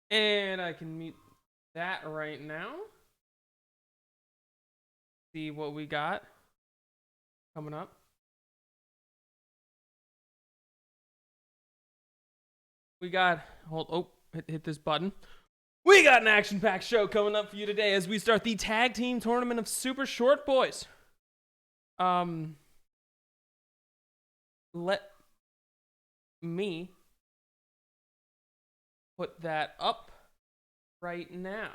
And I can mute that right now. See what we got coming up. We got, hit this button. We got an action-packed show coming up for you today as we start the tag team tournament of Super Short Boys. Let me put that up right now.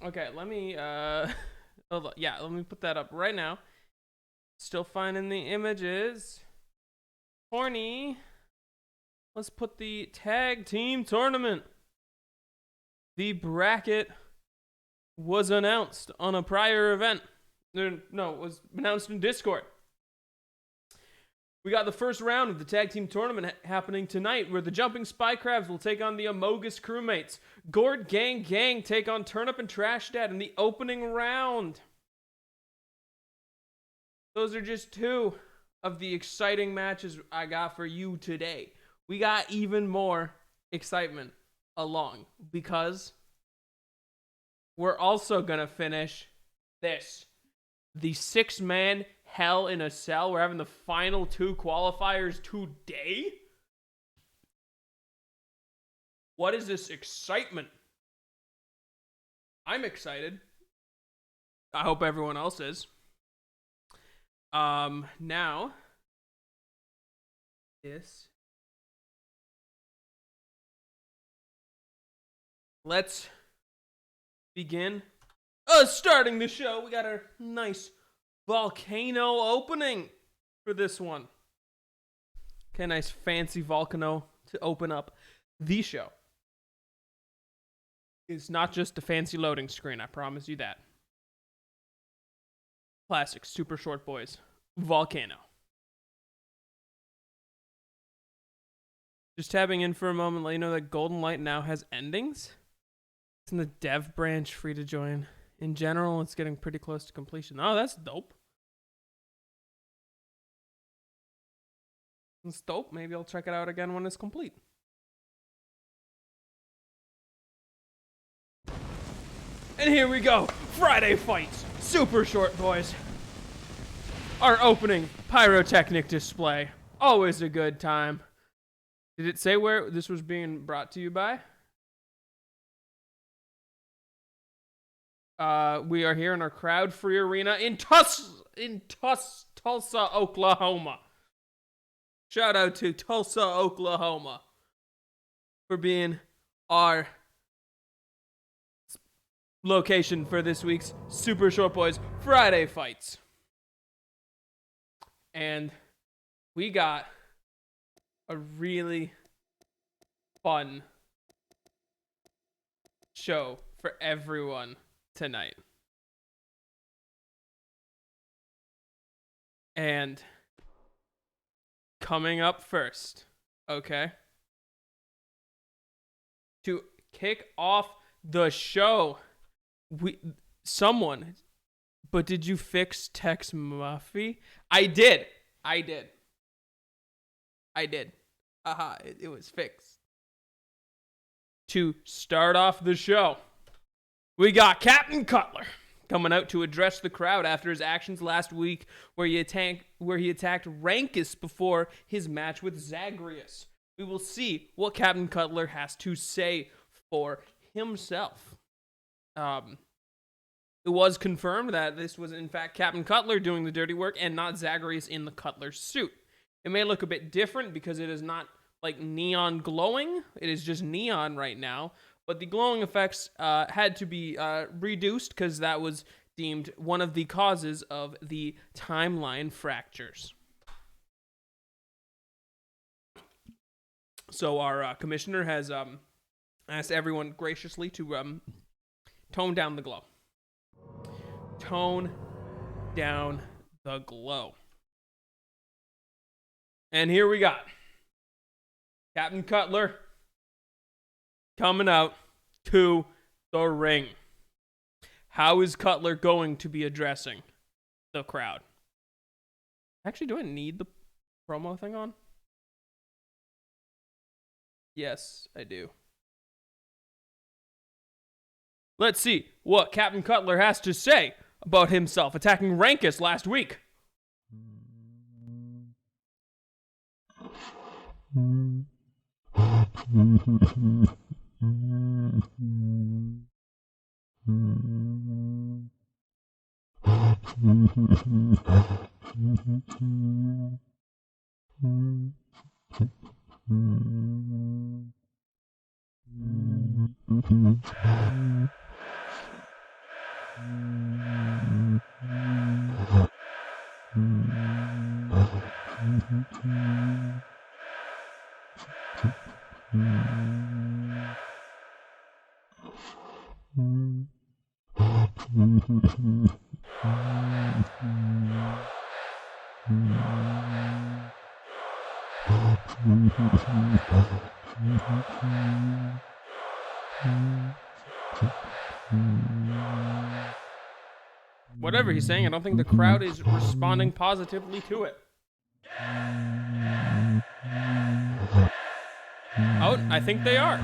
Okay, let me let me put that up right now. Still finding the images. Horny. Let's put the tag team tournament. The bracket was announced on a prior event. No, it was announced in Discord. We got the first round of the tag team tournament happening tonight, where the Jumping Spy Crabs will take on the Amogus Crewmates. Gord Gang Gang take on Turnip and Trash Dad in the opening round. Those are just two of the exciting matches I got for you today. We got even more excitement along because we're also going to finish this. The 6-man Hell in a Cell. We're having the final 2 qualifiers today. What is this excitement? I'm excited. I hope everyone else is. Now, let's begin. Starting the show, we got our nice volcano opening for this one. Okay, nice fancy volcano to open up the show. It's not just a fancy loading screen, I promise you that. Classic Super Short Boys volcano. Just tabbing in for a moment, let you know that Golden Light now has endings. It's in the dev branch, free to join. In general, it's getting pretty close to completion. Oh, that's dope. It's dope. Maybe I'll check it out again when it's complete. And here we go. Friday fights. Super Short Boys. Our opening pyrotechnic display. Always a good time. Did it say where this was being brought to you by? We are here in our crowd-free arena in Tulsa, Oklahoma. Shout out to Tulsa, Oklahoma for being our location for this week's Super Short Boys Friday fights. And we got a really fun show for everyone tonight. And coming up first, okay, to kick off the show, but did you fix Tex Muffy? I did. Aha, it was fixed. To start off the show, we got Captain Cutler coming out to address the crowd after his actions last week where he attacked Rankus before his match with Zagreus. We will see what Captain Cutler has to say for himself. It was confirmed that this was in fact Captain Cutler doing the dirty work and not Zagreus in the Cutler suit. It may look a bit different because it is not like neon glowing. It is just neon right now. But the glowing effects had to be reduced because that was deemed one of the causes of the timeline fractures. So our commissioner has asked everyone graciously to tone down the glow. Tone down the glow. And here we got Captain Cutler coming out to the ring. How is Cutler going to be addressing the crowd. Actually, do I need the promo thing on? Yes, I do. Let's see what Captain Cutler has to say about himself attacking Rankus last week. Whatever he's saying, I don't think the crowd is responding positively to it. Oh, I think they are.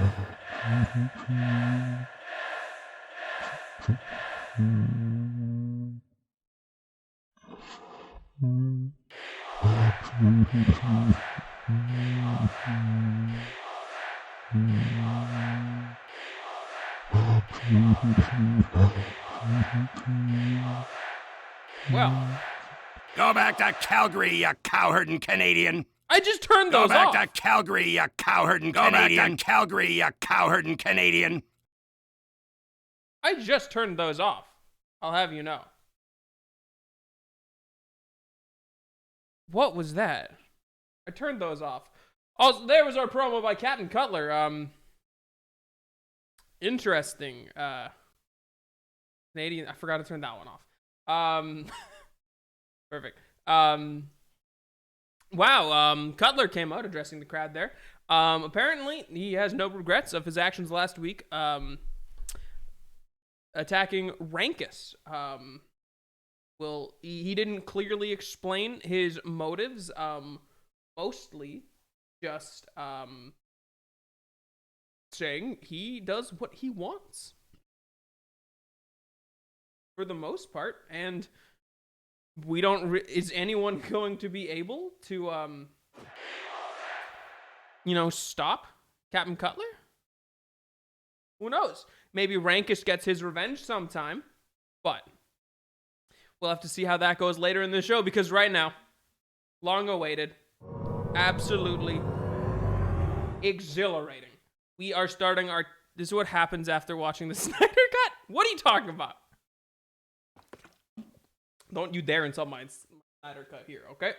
Well, go back to Calgary, you cowherding Canadian. I just turned those off. Go back to Calgary, you cowherding Canadian. Go back to Calgary, you cowherding Canadian. I just turned those off. I'll have you know. What was that? I turned those off. Oh, there was our promo by Captain Cutler. Interesting. Canadian. I forgot to turn that one off. Perfect. Wow. Cutler came out addressing the crowd there. Apparently, he has no regrets of his actions last week. Attacking Rankus. Well, he didn't clearly explain his motives. Mostly just saying he does what he wants for the most part, and we don't is anyone going to be able to stop Captain Cutler? Who knows? Maybe Rankus gets his revenge sometime, but we'll have to see how that goes later in the show, because right now, long awaited, absolutely exhilarating. We are starting this is what happens after watching the Snyder Cut. What are you talking about? Don't you dare insult my Snyder Cut here, okay?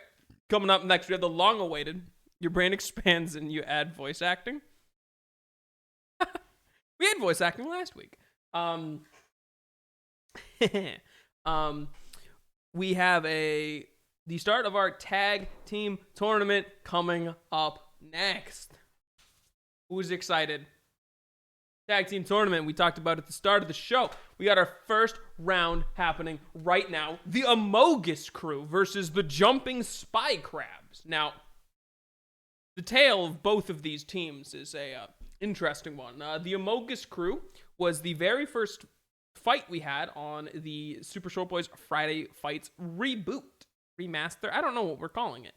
Coming up next, we have the long awaited. Your brain expands and you add voice acting. We had voice acting last week. We have the start of our tag team tournament coming up next. Who's excited? Tag team tournament, we talked about at the start of the show. We got our first round happening right now. The Amogus crew versus the Jumping Spy Crabs. Now, the tale of both of these teams is a interesting one. The Amogus crew was the very first fight we had on the Super Short Boys Friday Fights remaster. I don't know what we're calling it.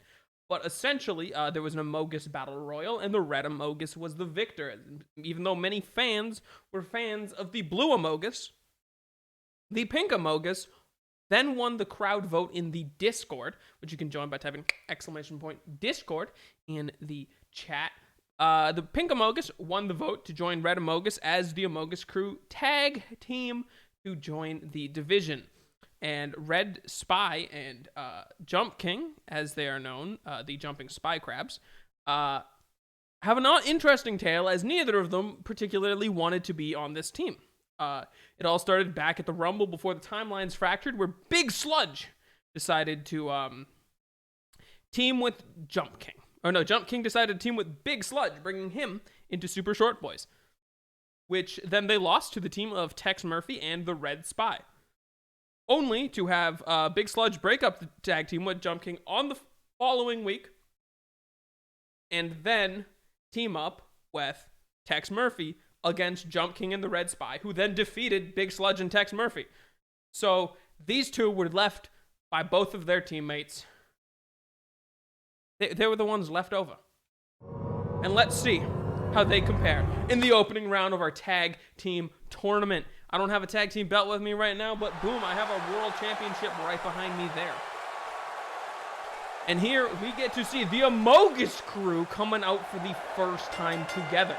But essentially, there was an Amogus Battle Royal, and the Red Amogus was the victor. Even though many fans were fans of the Blue Amogus, the Pink Amogus then won the crowd vote in the Discord, which you can join by typing !Discord in the chat. The Pink Amogus won the vote to join Red Amogus as the Amogus crew tag team to join the division. And Red Spy and Jump King, as they are known, the Jumping Spy Crabs, have an interesting tale, as neither of them particularly wanted to be on this team. It all started back at the Rumble before the timelines fractured, where Big Sludge decided to team with Jump King. Or no, Jump King decided to team with Big Sludge, bringing him into Super Short Boys, which then they lost to the team of Tex Murphy and the Red Spy. only to have Big Sludge break up the tag team with Jump King on the following week, and then team up with Tex Murphy against Jump King and the Red Spy, who then defeated Big Sludge and Tex Murphy. So these two were left by both of their teammates. They were the ones left over. And let's see how they compare in the opening round of our tag team tournament. I don't have a tag team belt with me right now, but boom, I have a world championship right behind me there. And here we get to see the Amogus crew coming out for the first time together.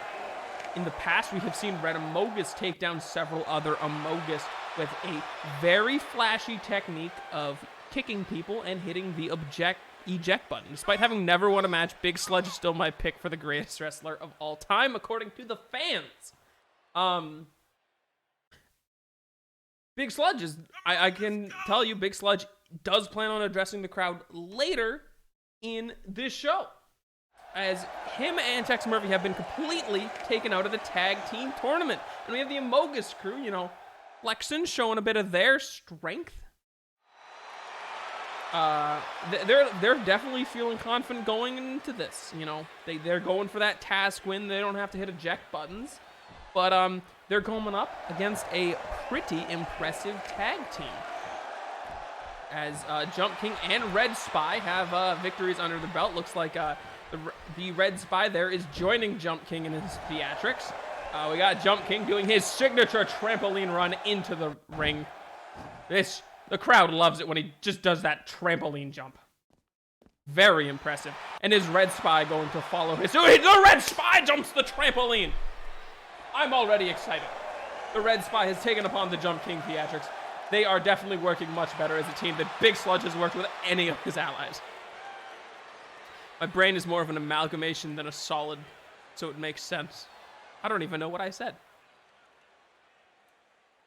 In the past, we have seen Red Amogus take down several other Amogus with a very flashy technique of kicking people and hitting the eject button. Despite having never won a match, Big Sludge is still my pick for the greatest wrestler of all time, according to the fans. Big Sludge is, I can tell you, Big Sludge does plan on addressing the crowd later in this show, as him and Tex Murphy have been completely taken out of the tag team tournament. And we have the Amogus crew, flexing, showing a bit of their strength. They're definitely feeling confident going into this. They're going for that task win. They don't have to hit eject buttons, but they're going up against a pretty impressive tag team, as Jump King and Red Spy have victories under the belt. Looks like the Red Spy there is joining Jump King in his theatrics. We got Jump King doing his signature trampoline run into the ring. The crowd loves it when he just does that trampoline jump. Very impressive. And is Red Spy going to follow his... The Red Spy jumps the trampoline! I'm already excited. The Red Spy has taken upon the Jump King theatrics. They are definitely working much better as a team than Big Sludge has worked with any of his allies. My brain is more of an amalgamation than a solid, so it makes sense. I don't even know what I said,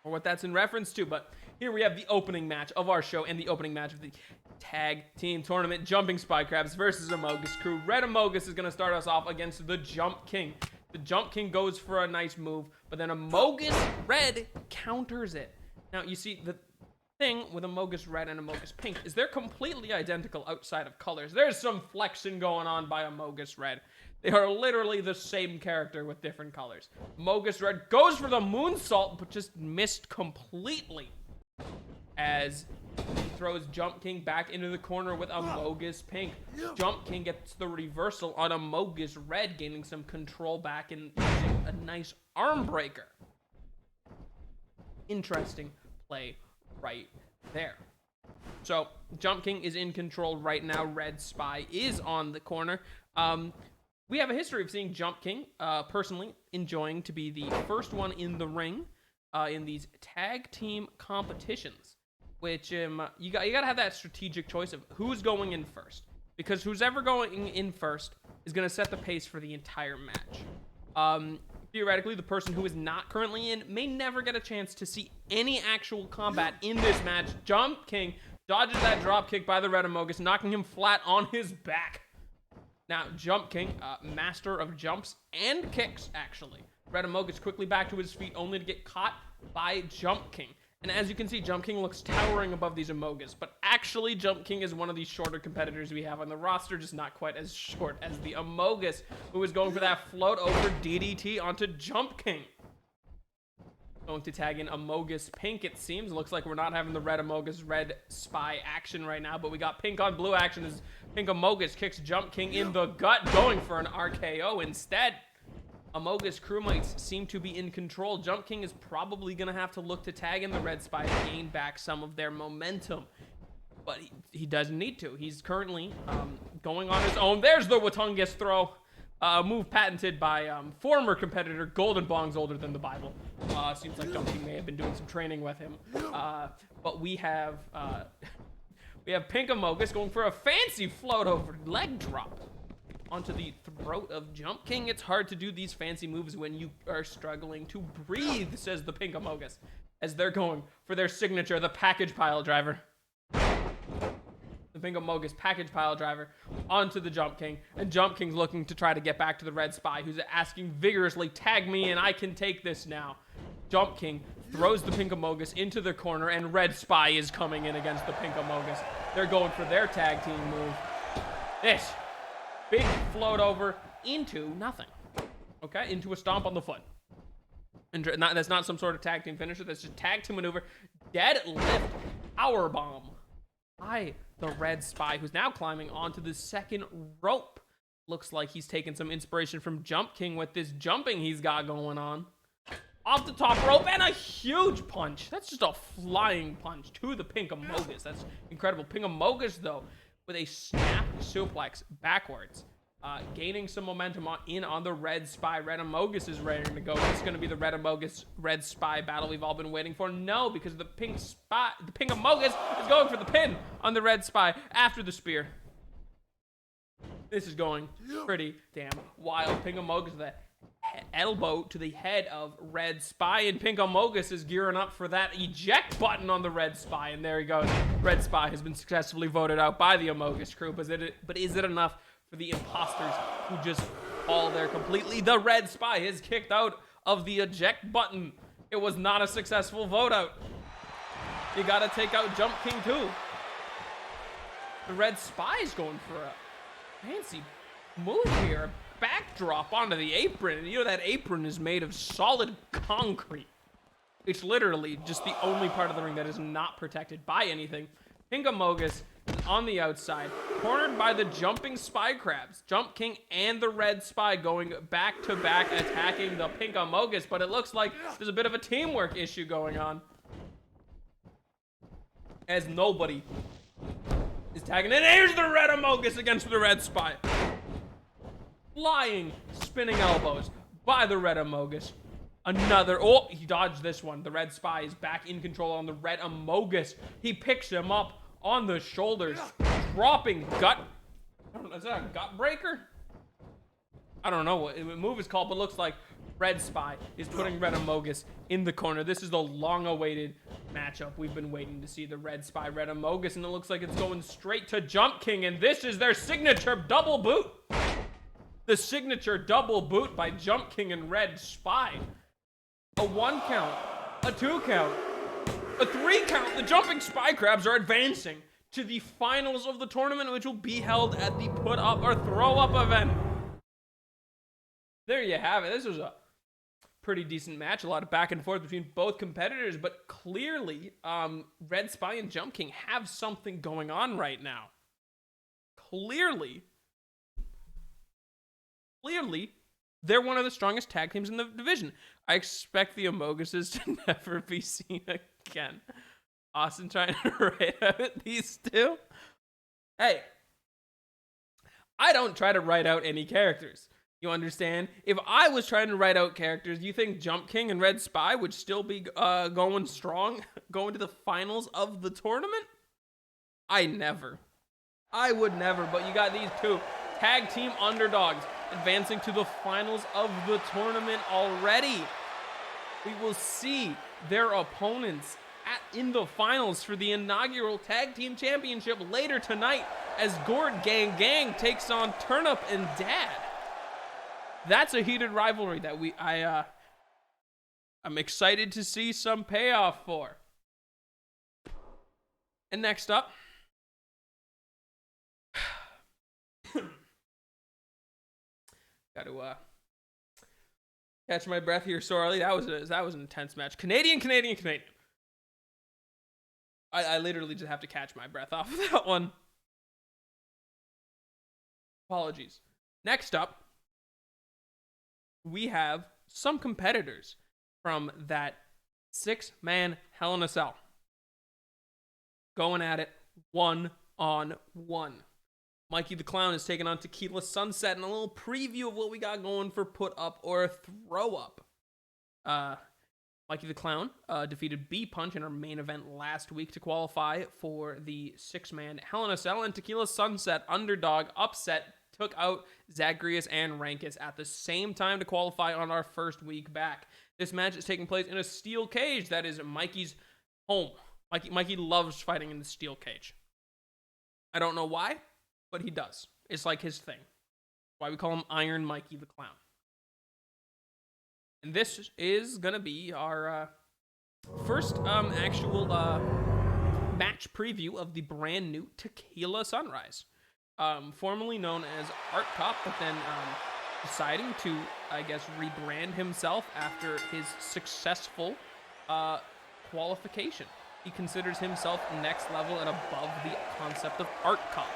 or what that's in reference to, but here we have the opening match of our show and the opening match of the tag team tournament. Jumping Spy Crabs versus Amogus crew. Red Amogus is going to start us off against the Jump King. The Jump King goes for a nice move, but then Amogus Red counters it. Now, you see, the thing with Amogus Red and Amogus Pink is they're completely identical outside of colors. There's some flexing going on by Amogus Red. They are literally the same character with different colors. Amogus Red goes for the moonsault, but just missed completely, as he throws Jump King back into the corner with Amogus Pink. Jump King gets the reversal on Amogus Red, gaining some control back and using a nice arm breaker. Interesting play right there. So Jump King is in control right now. Red Spy is on the corner. We have a history of seeing Jump King, personally enjoying to be the first one in the ring in these tag team competitions, which you got to have that strategic choice of who's going in first, because who's ever going in first is going to set the pace for the entire match. Theoretically, the person who is not currently in may never get a chance to see any actual combat in this match. Jump King dodges that drop kick by the Red Amogus, knocking him flat on his back. Now, Jump King, master of jumps and kicks, actually. Red Amogus quickly back to his feet, only to get caught by Jump King. And as you can see, Jump King looks towering above these Amogus, but actually Jump King is one of the shorter competitors we have on the roster, just not quite as short as the Amogus, who is going for that float over DDT onto Jump King. Going to tag in Amogus Pink, it seems. Looks like we're not having the Red Amogus Red Spy action right now, but we got Pink on Blue action as Pink Amogus kicks Jump King in the gut, going for an RKO instead. Amogus crewmates seem to be in control. Jump King is probably going to have to look to tag in the Red Spy to gain back some of their momentum, but he doesn't need to. He's currently going on his own. There's the Watungus throw. Move patented by former competitor Golden Bongs older than the Bible. Seems like Jump King may have been doing some training with him. But we have Pink Amogus going for a fancy float over leg drop onto the throat of Jump King. It's hard to do these fancy moves when you are struggling to breathe, says the Pink Amogus, as they're going for their signature, the package pile driver. The Pink Amogus package pile driver onto the Jump King, and Jump King's looking to try to get back to the Red Spy, who's asking vigorously, tag me in, I can take this now. Jump King throws the Pinkamogus into the corner, and Red Spy is coming in against the Pinkamogus. They're going for their tag team move. This big float over into nothing. Okay, into a stomp on the foot. And that's not some sort of tag team finisher. That's just tag team maneuver. Deadlift powerbomb by the Red Spy, who's now climbing onto the second rope. Looks like he's taking some inspiration from Jump King with this jumping he's got going on. Off the top rope, and a huge punch. That's just a flying punch to the Pinkamogus. That's incredible. Pinkamogus, though, with a snap suplex backwards. Gaining some momentum on the Red Spy. Redamogus is ready to go. This is going to be the Redamogus Red Spy battle we've all been waiting for. No, because the Pinkamogus is going for the pin on the Red Spy after the spear. This is going pretty damn wild. Pinkamogus, the elbow to the head of Red Spy, and Pinkamogus is gearing up for that eject button on the Red Spy, and there he goes. Red Spy has been successfully voted out by the Amogus crew, but is it enough for the imposters who just fall there completely? The Red Spy is kicked out of the eject button. It was not a successful vote out. You gotta take out Jump King too. The Red Spy is going for a fancy move here. Backdrop onto the apron, and you know that apron is made of solid concrete. It's literally just the only part of the ring that is not protected by anything. Pinkamogus on the outside, cornered by the jumping Spy Crabs. Jump King and the Red Spy going back to back, attacking the Pinkamogus, but it looks like there's a bit of a teamwork issue going on, as nobody is tagging in. Here's the Redamogus against the Red Spy. Flying, spinning elbows by the Redamogus. Another, oh, he dodged this one. The Red Spy is back in control on the Redamogus. He picks him up on the shoulders, dropping gut. I don't know, is that a gut breaker? I don't know what the move is called, but looks like Red Spy is putting Redamogus in the corner. This is the long-awaited matchup. We've been waiting to see the Red Spy Redamogus, and it looks like it's going straight to Jump King, and this is their signature double boot. The signature double boot by Jump King and Red Spy. A 1 count, a 2 count, a 3 count. The Jumping Spy Crabs are advancing to the finals of the tournament, which will be held at the Put Up or Throw Up event. There you have it. This was a pretty decent match. A lot of back and forth between both competitors, but clearly Red Spy and Jump King have something going on right now. Clearly, they're one of the strongest tag teams in the division. I expect the Amoguses to never be seen again. Austin trying to write out these two. Hey, I don't try to write out any characters. You understand? If I was trying to write out characters, do you think Jump King and Red Spy would still be going strong, going to the finals of the tournament? I would never, but you got these two tag team underdogs advancing to the finals of the tournament already. We will see their opponents in the finals for the inaugural Tag Team Championship later tonight as Gord Gang Gang takes on Turnip and Dad. That's a heated rivalry that I'm excited to see some payoff for. And next up, got to catch my breath here sorely. That was an intense match. Canadian. I literally just have to catch my breath off of that one. Apologies. Next up, we have some competitors from that 6-man Hell in a Cell going at it 1-on-1. Mikey the Clown is taking on Tequila Sunset, and a little preview of what we got going for Put Up or Throw Up. Mikey the Clown defeated B-Punch in our main event last week to qualify for the 6-man Hell in a Cell, and Tequila Sunset, underdog, upset, took out Zagreus and Rankus at the same time to qualify on our first week back. This match is taking place in a steel cage that is Mikey's home. Mikey loves fighting in the steel cage. I don't know why, but he does. It's like his thing. Why we call him Iron Mikey the Clown. And this is going to be our first actual match preview of the brand new Tequila Sunrise, formerly known as Art Cop, but then deciding to, I guess, rebrand himself after his successful qualification. He considers himself next level and above the concept of Art Cop.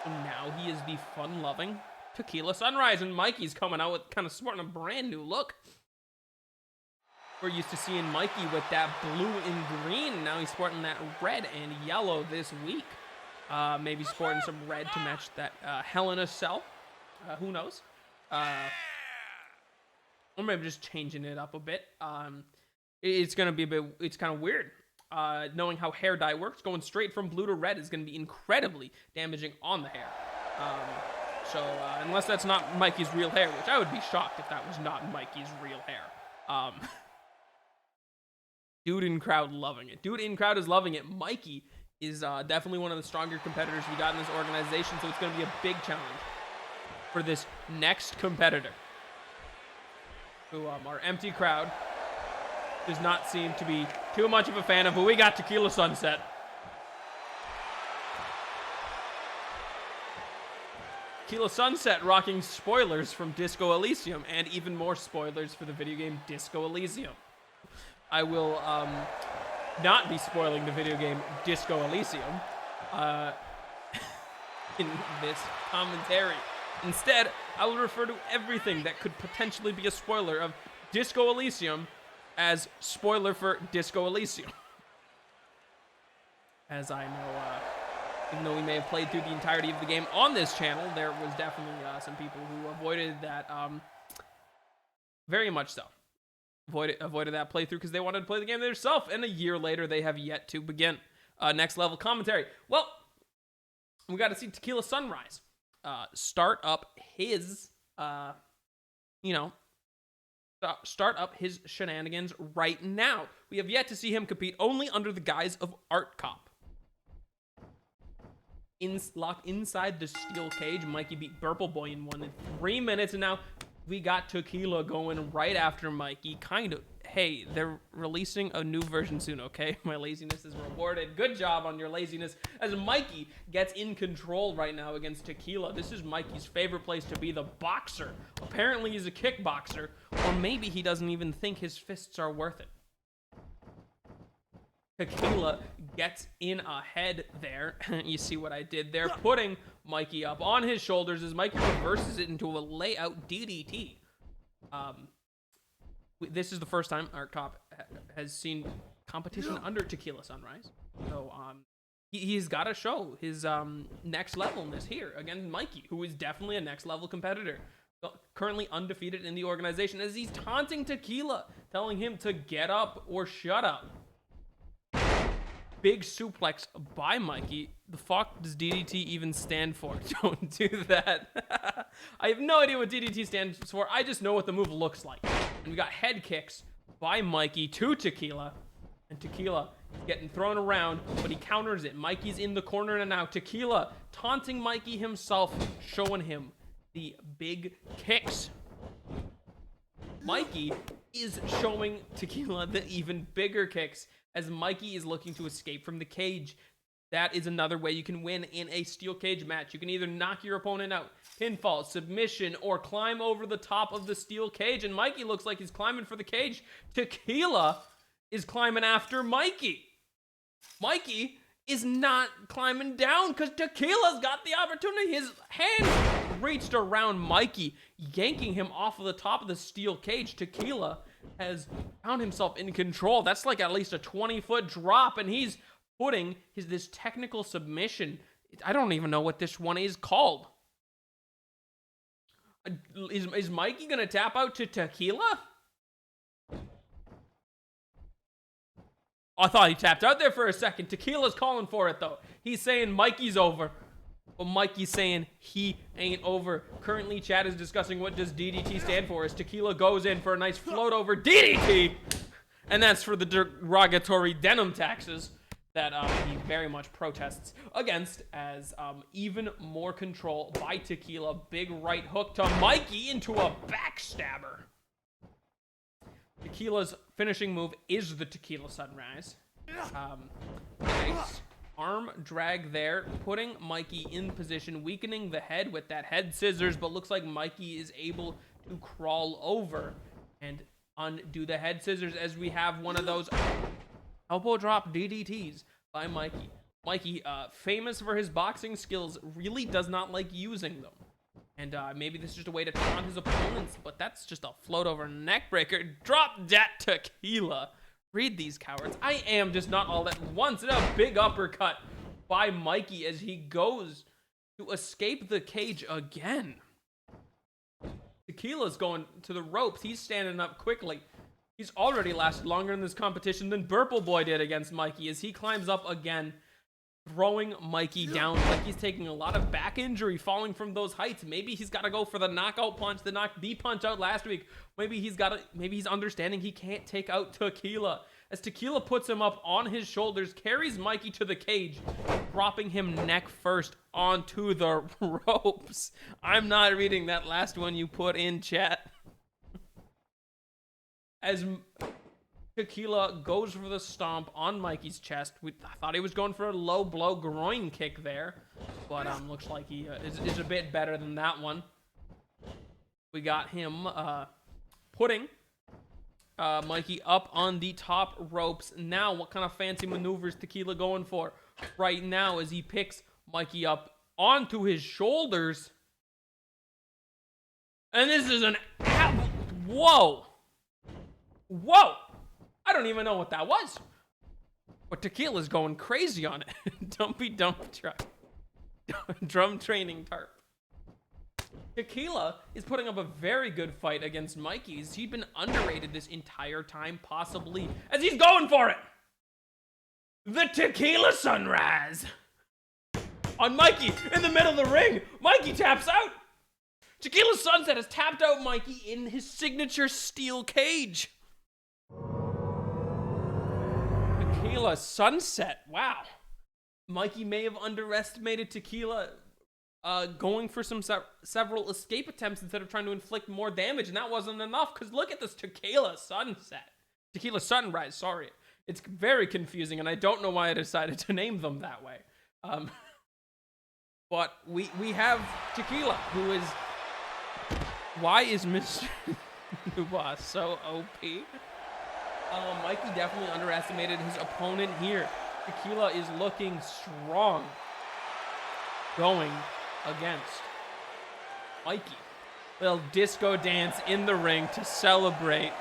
So now he is the fun-loving Tequila Sunrise, and Mikey's coming out with kind of sporting a brand new look. We're used to seeing Mikey with that blue and green. Now he's sporting that red and yellow this week. Maybe sporting some red to match that Hell in a Cell. Who knows? Or maybe just changing it up a bit. It's going to be a bit, it's kind of weird. Knowing how hair dye works, going straight from blue to red is going to be incredibly damaging on the hair. So unless that's not Mikey's real hair, which I would be shocked if that was not Mikey's real hair. Dude in crowd loving it. Dude in crowd is loving it. Mikey is definitely one of the stronger competitors we got in this organization, so it's going to be a big challenge for this next competitor, who our empty crowd does not seem to be too much of a fan of, but we got Tequila Sunset. Tequila Sunset rocking spoilers from Disco Elysium, and even more spoilers for the video game Disco Elysium. I will not be spoiling the video game Disco Elysium in this commentary. Instead, I will refer to everything that could potentially be a spoiler of Disco Elysium as spoiler for Disco Elysium. As I know, even though we may have played through the entirety of the game on this channel, there was definitely some people who avoided that, very much so. Avoided that playthrough because they wanted to play the game themselves, and a year later, they have yet to begin. Next level commentary. Well, we got to see Tequila Sunrise start up his, start up his shenanigans right now. We have yet to see him compete only under the guise of Art Cop. Locked inside the steel cage, Mikey beat Burple Boy in 1 in 3 minutes, and now we got Tequila going right after Mikey. Kind of, hey, they're releasing a new version soon, okay? My laziness is rewarded. Good job on your laziness. As Mikey gets in control right now against Tequila. This is Mikey's favorite place to be, the boxer. Apparently he's a kickboxer, or maybe he doesn't even think his fists are worth it. Tequila gets in ahead there. You see what I did there? Putting Mikey up on his shoulders as Mikey reverses it into a layout DDT. This is the first time Art Cop has seen competition under Tequila Sunrise. So he's got to show his next levelness here against Mikey, who is definitely a next level competitor. Currently undefeated in the organization, as he's taunting Tequila, telling him to get up or shut up. Big suplex by Mikey. The fuck does DDT even stand for? Don't do that. I have no idea what DDT stands for. I just know what the move looks like. And we got head kicks by Mikey to Tequila. And Tequila getting thrown around, but he counters it. Mikey's in the corner and now. Tequila taunting Mikey himself, showing him the big kicks. Mikey is showing Tequila the even bigger kicks as Mikey is looking to escape from the cage. That is another way you can win in a steel cage match. You can either knock your opponent out, pinfall, submission, or climb over the top of the steel cage. And Mikey looks like he's climbing for the cage. Tequila is climbing after Mikey. Mikey is not climbing down because Tequila's got the opportunity. His hand reached around Mikey, yanking him off of the top of the steel cage. Tequila has found himself in control. That's like at least a 20-foot drop, and he's putting this technical submission. I don't even know what this one is called. Is Mikey gonna tap out to Tequila? I thought he tapped out there for a second. Tequila's calling for it, though. He's saying Mikey's over. But Mikey's saying he ain't over. Currently, chat is discussing what does DDT stand for as Tequila goes in for a nice float over DDT. And that's for the derogatory denim taxes that he very much protests against, as even more control by Tequila. Big right hook to Mikey into a backstabber. Tequila's finishing move is the Tequila Sunrise. Nice arm drag there, putting Mikey in position, weakening the head with that head scissors, but looks like Mikey is able to crawl over and undo the head scissors as we have one of those elbow drop DDTs by Mikey. Mikey, famous for his boxing skills, really does not like using them. And maybe this is just a way to taunt his opponents, but that's just a float over neck breaker. Drop that Tequila. Read these cowards. I am just not all at once. And a big uppercut by Mikey as he goes to escape the cage again. Tequila's going to the ropes. He's standing up quickly. He's already lasted longer in this competition than Purple Boy did against Mikey as he climbs up again, throwing Mikey down like he's taking a lot of back injury falling from those heights. Maybe he's got to go for the knockout punch that knocked the punch out last week. Maybe he's understanding he can't take out Tequila. As Tequila puts him up on his shoulders, carries Mikey to the cage, dropping him neck first onto the ropes. I'm not reading that last one you put in chat. As Tequila goes for the stomp on Mikey's chest. I thought he was going for a low blow groin kick there, but looks like he is a bit better than that one. We got him putting Mikey up on the top ropes. Now, what kind of fancy maneuvers Tequila going for right now as he picks Mikey up onto his shoulders? And this is an... Whoa! Whoa! I don't even know what that was. But Tequila's going crazy on it. Dumpy dump truck. Drum training tarp. Tequila is putting up a very good fight against Mikey. He's been underrated this entire time, possibly, as he's going for it. The Tequila Sunrise. On Mikey in the middle of the ring. Mikey taps out. Tequila Sunset has tapped out Mikey in his signature steel cage. Tequila Sunset. Wow. Mikey may have underestimated Tequila going for some several escape attempts instead of trying to inflict more damage, and that wasn't enough because look at this Tequila Sunset. Tequila Sunrise, sorry. It's very confusing, and I don't know why I decided to name them that way. But we have Tequila, who is... Why is Mr. Dubois so OP? Mikey definitely underestimated his opponent here. Tequila is looking strong going against Mikey. Little disco dance in the ring to celebrate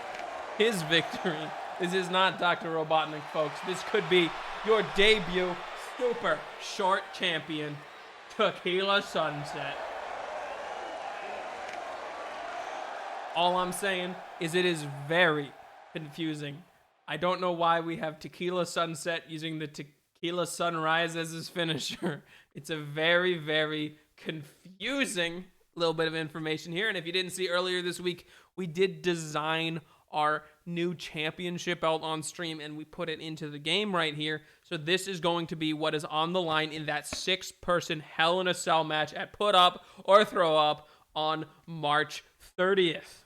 his victory. This is not Dr. Robotnik, folks. This could be your debut super short champion, Tequila Sunset. All I'm saying is it is very confusing. I don't know why we have Tequila Sunset using the Tequila Sunrise as his finisher. It's a very, very confusing little bit of information here. And if you didn't see earlier this week, we did design our new championship belt on stream and we put it into the game right here. So this is going to be what is on the line in that 6-person Hell in a Cell match at Put Up or Throw Up on March 30th.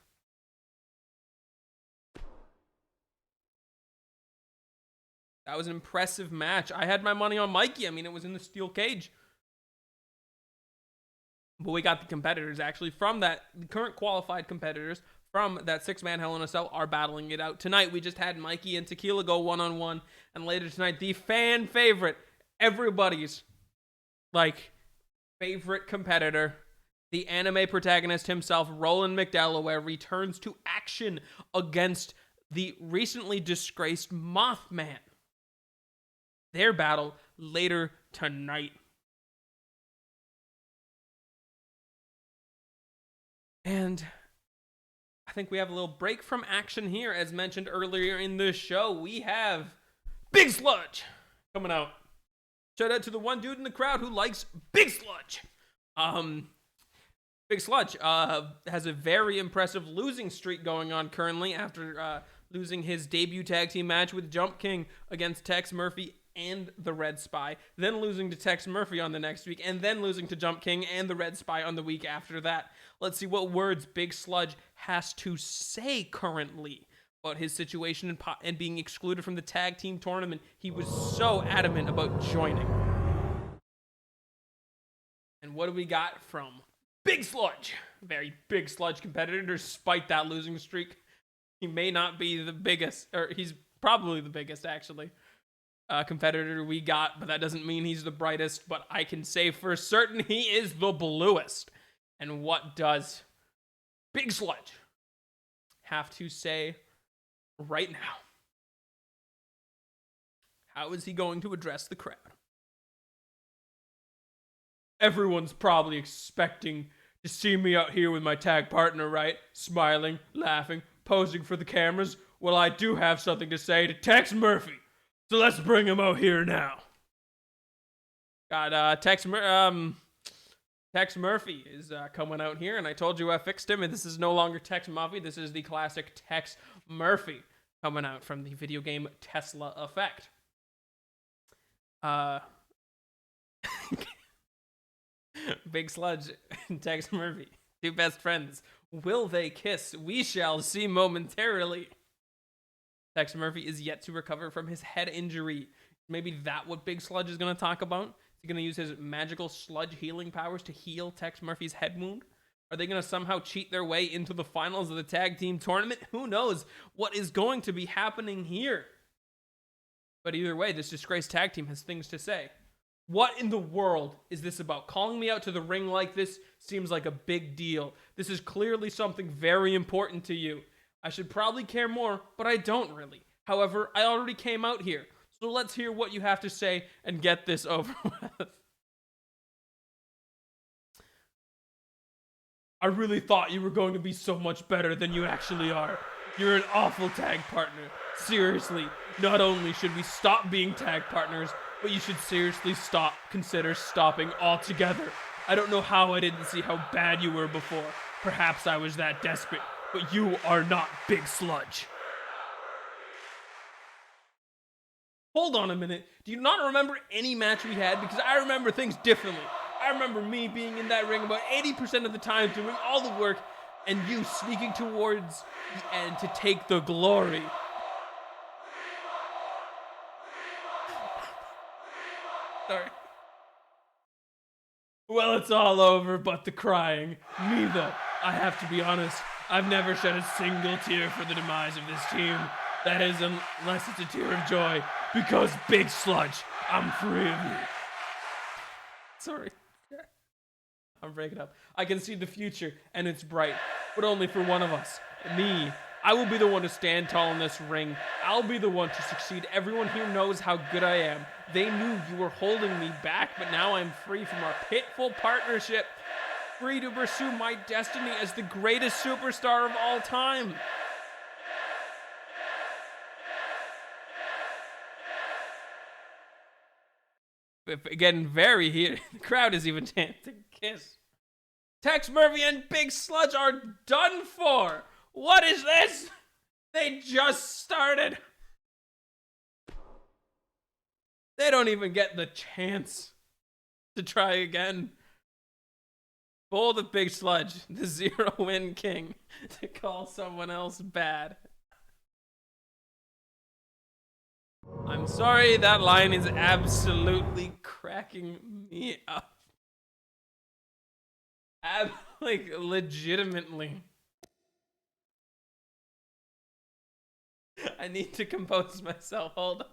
That was an impressive match. I had my money on Mikey. I mean, it was in the steel cage. But we got the competitors actually from that, the current qualified competitors from that 6-man Hell in a Cell are battling it out. Tonight, we just had Mikey and Tequila go one-on-one. And later tonight, the fan favorite, everybody's, favorite competitor, the anime protagonist himself, Roland McDelaware, returns to action against the recently disgraced Mothman. Their battle later tonight. And I think we have a little break from action here. As mentioned earlier in the show, we have Big Sludge coming out. Shout out to the one dude in the crowd who likes Big Sludge. Big Sludge has a very impressive losing streak going on currently after losing his debut tag team match with Jump King against Tex Murphy and the Red Spy, then losing to Tex Murphy on the next week, and then losing to Jump King and the Red Spy on the week after that. Let's see what words Big Sludge has to say currently. about his situation and being excluded from the tag team tournament. He was so adamant about joining. And what do we got from Big Sludge? Very Big Sludge competitor, despite that losing streak. He may not be the biggest, or he's probably the biggest, actually, competitor we got, but that doesn't mean he's the brightest. But I can say for certain he is the bluest. And what does Big Sludge have to say right now? How is he going to address the crowd? Everyone's probably expecting to see me out here with my tag partner, right? Smiling, laughing, posing for the cameras. Well, I do have something to say to Tex Murphy. So let's bring him out here now. Got Tex Murphy is coming out here, and I told you I fixed him, and this is no longer Tex Murphy. This is the classic Tex Murphy coming out from the video game Tesla Effect. Big Sludge and Tex Murphy, two best friends. Will they kiss? We shall see momentarily. Tex Murphy is yet to recover from his head injury. Maybe that's what Big Sludge is going to talk about. Is he going to use his magical sludge healing powers to heal Tex Murphy's head wound? Are they going to somehow cheat their way into the finals of the tag team tournament? Who knows what is going to be happening here? But either way, this disgraced tag team has things to say. What in the world is this about? Calling me out to the ring like this seems like a big deal. This is clearly something very important to you. I should probably care more, but I don't really. However, I already came out here. So let's hear what you have to say and get this over with. I really thought you were going to be so much better than you actually are. You're an awful tag partner. Seriously, not only should we stop being tag partners, but you should seriously consider stopping altogether. I don't know how I didn't see how bad you were before. Perhaps I was that desperate, but you are not Big Sludge. Hold on a minute. Do you not remember any match we had? Because I remember things differently. I remember me being in that ring about 80% of the time, doing all the work, and you sneaking towards the end to take the glory. Sorry. Well, it's all over but the crying. Me, though, I have to be honest, I've never shed a single tear for the demise of this team. That is, unless it's a tear of joy, because Big Sludge, I'm free of you. Sorry. I'm breaking up. I can see the future, and it's bright, but only for one of us. Me. I will be the one to stand tall in this ring. I'll be the one to succeed. Everyone here knows how good I am. They knew you were holding me back, but now I'm free from our pitiful partnership. Free to pursue my destiny as the greatest superstar of all time. Again, very heated. The crowd is even chanting kiss. Tex Murphy and Big Sludge are done for. What is this? They just started. They don't even get the chance to try again. Bold of Big Sludge, the zero-win king, to call someone else bad. I'm sorry, that line is absolutely cracking me up. Like, legitimately. I need to compose myself. Hold on.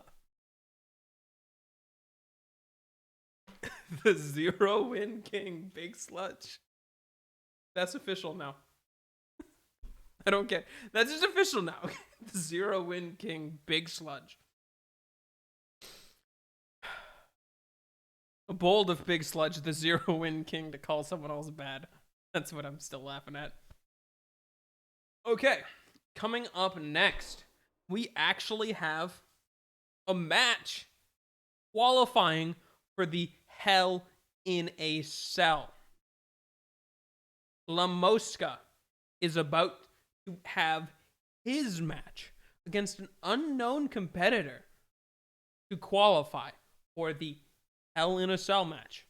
The zero-win king, Big Sludge. That's official now. I don't get. That's just official now. The zero-win king, Big Sludge. Bold of Big Sludge, the zero-win king, to call someone else bad. That's what I'm still laughing at. Okay, coming up next, we actually have a match qualifying for the Hell in a Cell. La Mosca is about to have his match against an unknown competitor to qualify for the Hell in a Cell match.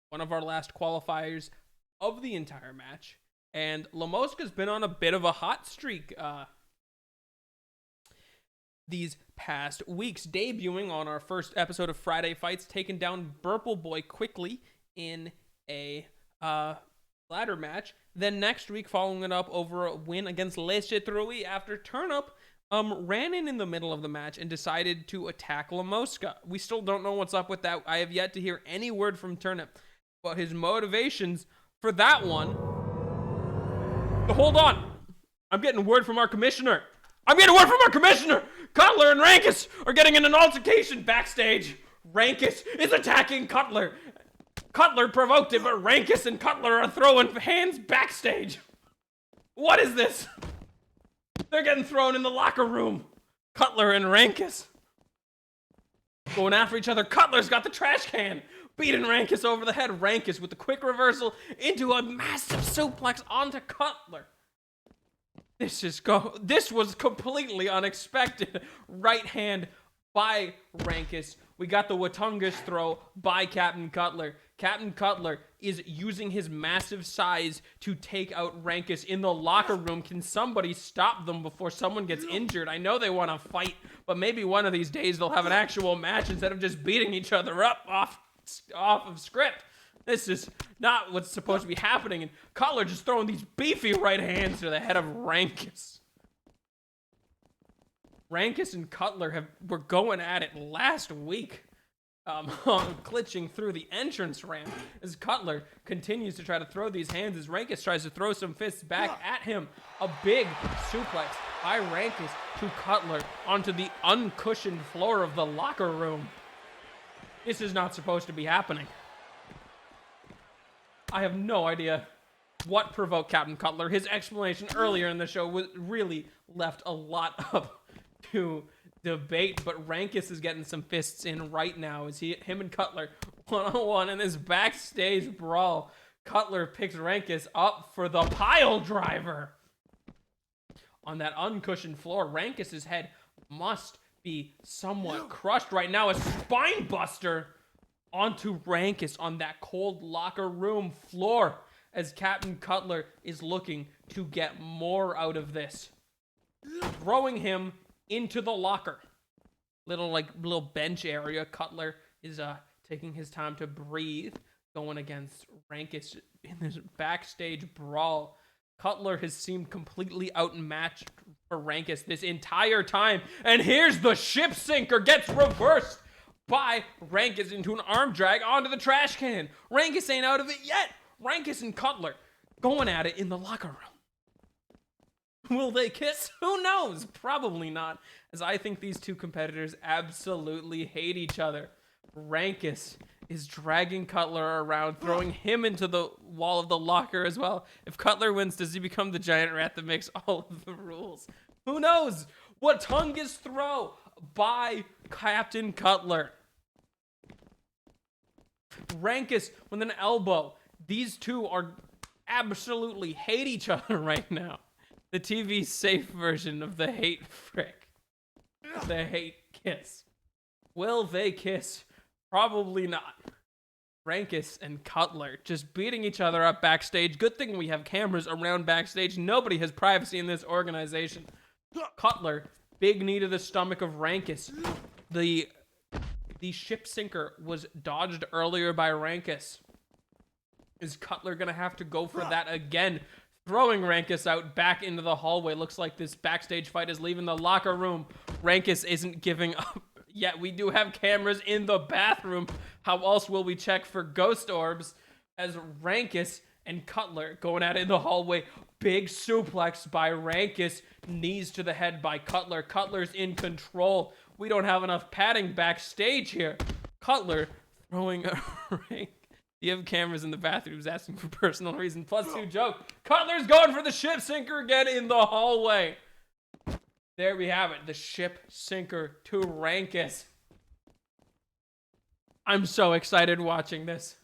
One of our last qualifiers of the entire match. And La Mosca's been on a bit of a hot streak these past weeks, debuting on our first episode of Friday Fights, taking down Purple Boy quickly in a ladder match. Then next week, following it up over a win against Le Citrui after Turnip ran in the middle of the match and decided to attack La Mosca. We still don't know what's up with that. I have yet to hear any word from Turnip, but his motivations for that one. Hold on. I'm getting word from our commissioner. Cutler and Rankus are getting in an altercation backstage. Rankus is attacking Cutler. Cutler provoked it, but Rankus and Cutler are throwing hands backstage. What is this? They're getting thrown in the locker room. Cutler and Rankus going after each other. Cutler's got the trash can, beating Rankus over the head. Rankus with the quick reversal into a massive suplex onto Cutler. This was completely unexpected. Right hand by Rankus. We got the Watungus throw by Captain Cutler. Captain Cutler is using his massive size to take out Rankus in the locker room. Can somebody stop them before someone gets injured? I know they want to fight, but maybe one of these days they'll have an actual match instead of just beating each other up off of script. This is not what's supposed to be happening. And Cutler just throwing these beefy right hands to the head of Rankus. Rankus and Cutler were going at it last week, glitching through the entrance ramp as Cutler continues to try to throw these hands as Rankus tries to throw some fists back at him. A big suplex by Rankus to Cutler onto the uncushioned floor of the locker room. This is not supposed to be happening. I have no idea what provoked Captain Cutler. His explanation earlier in the show really left a lot up to debate, but Rankus is getting some fists in right now as him and Cutler one-on-one in this backstage brawl. Cutler picks Rankus up for the pile driver. On that uncushioned floor, Rankus's head must be somewhat crushed right now. A spine buster onto Rankus on that cold locker room floor as Captain Cutler is looking to get more out of this. Throwing him into the locker. Little bench area. Cutler is taking his time to breathe, going against Rankus in this backstage brawl. Cutler has seemed completely outmatched for Rankus this entire time. And here's the ship sinker gets reversed by Rankus into an arm drag onto the trash can. Rankus ain't out of it yet. Rankus and Cutler going at it in the locker room. Will they kiss? Who knows? Probably not, as I think these two competitors absolutely hate each other. Rankus is dragging Cutler around, throwing him into the wall of the locker as well. If Cutler wins, does he become the giant rat that makes all of the rules? Who knows? Watungus throw by Captain Cutler. Rankus with an elbow. These two are absolutely hate each other right now. The TV safe version of the hate frick. The hate kiss. Will they kiss? Probably not. Rankus and Cutler just beating each other up backstage. Good thing we have cameras around backstage. Nobody has privacy in this organization. Cutler, big knee to the stomach of Rankus. The ship sinker was dodged earlier by Rankus. Is Cutler gonna have to go for that again? Throwing Rankus out back into the hallway. Looks like this backstage fight is leaving the locker room. Rankus isn't giving up yet. We do have cameras in the bathroom. How else will we check for ghost orbs? As Rankus and Cutler going at it in the hallway. Big suplex by Rankus. Knees to the head by Cutler. Cutler's in control. We don't have enough padding backstage here. Cutler throwing a ring. You have cameras in the bathrooms asking for personal reason. +2 joke. Cutler's going for the ship sinker again in the hallway. There we have it. The ship sinker to Rankus. I'm so excited watching this.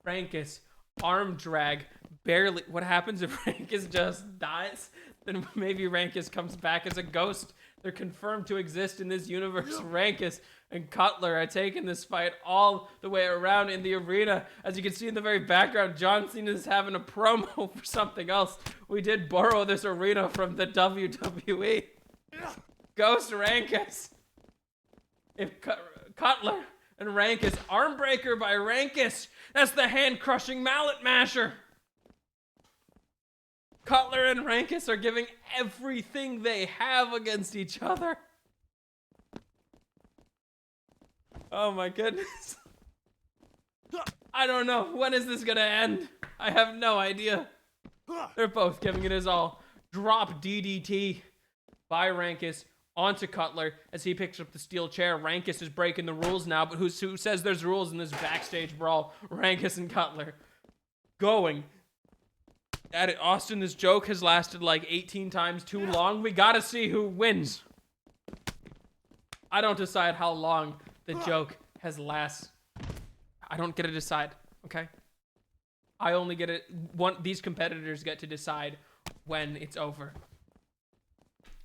Rankus, arm drag, barely. What happens if Rankus just dies? Then maybe Rankus comes back as a ghost. They're confirmed to exist in this universe. Rankus and Cutler are taking this fight all the way around in the arena. As you can see in the very background, John Cena is having a promo for something else. We did borrow this arena from the WWE. Ghost Rankus. If Cutler and Rankus, arm breaker by Rankus. That's the hand-crushing mallet masher. Cutler and Rankus are giving everything they have against each other. Oh my goodness. I don't know. When is this gonna end? I have no idea. They're both giving it his all. Drop DDT by Rankus onto Cutler as he picks up the steel chair. Rankus is breaking the rules now, but who says there's rules in this backstage brawl? Rankus and Cutler going at it. Austin, this joke has lasted like 18 times too long. We gotta see who wins. I don't decide how long the joke has lasted. I don't get to decide, okay? I only get it. These competitors get to decide when it's over.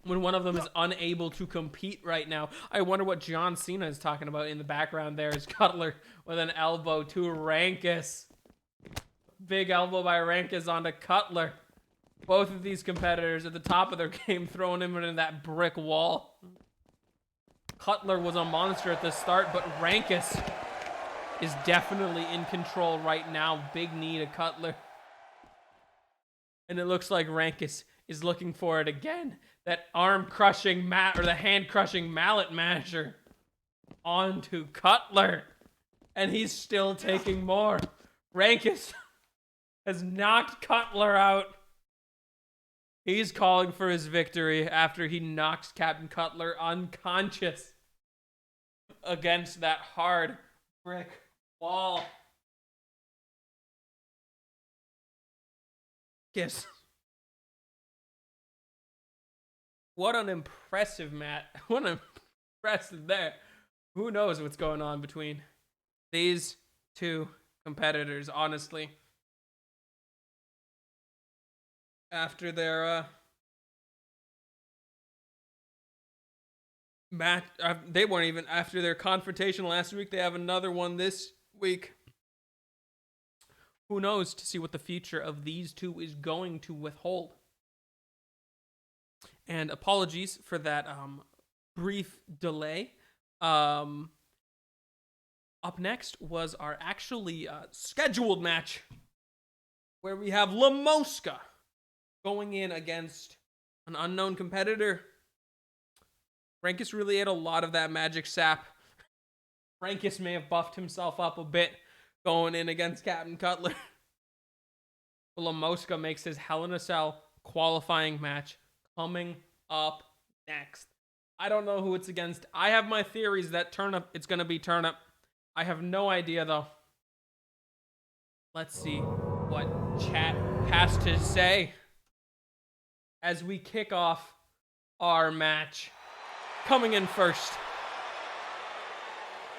When one of them is unable to compete right now. I wonder what John Cena is talking about in the background there is Cutler with an elbow to Rankus. Big elbow by Rankus onto Cutler. Both of these competitors at the top of their game throwing him into that brick wall. Cutler was a monster at the start, but Rankus is definitely in control right now. Big knee to Cutler. And it looks like Rankus is looking for it again. That arm-crushing the hand-crushing mallet masher onto Cutler. And he's still taking more. Rankus has knocked Cutler out. He's calling for his victory after he knocks Captain Cutler unconscious against that hard brick wall. Yes. What an impressive match. What an impressive there. Who knows what's going on between these two competitors, honestly. After their match, they weren't even after their confrontation last week. They have another one this week. Who knows to see what the future of these two is going to withhold. And apologies for that brief delay. Up next was our actually scheduled match where we have La Mosca going in against an unknown competitor. Rankus really ate a lot of that magic sap. Rankus may have buffed himself up a bit going in against Captain Cutler. La Mosca makes his Hell in a Cell qualifying match coming up next. I don't know who it's against. I have my theories that it's going to be Turnip. I have no idea, though. Let's see what chat has to say as we kick off our match. Coming in first,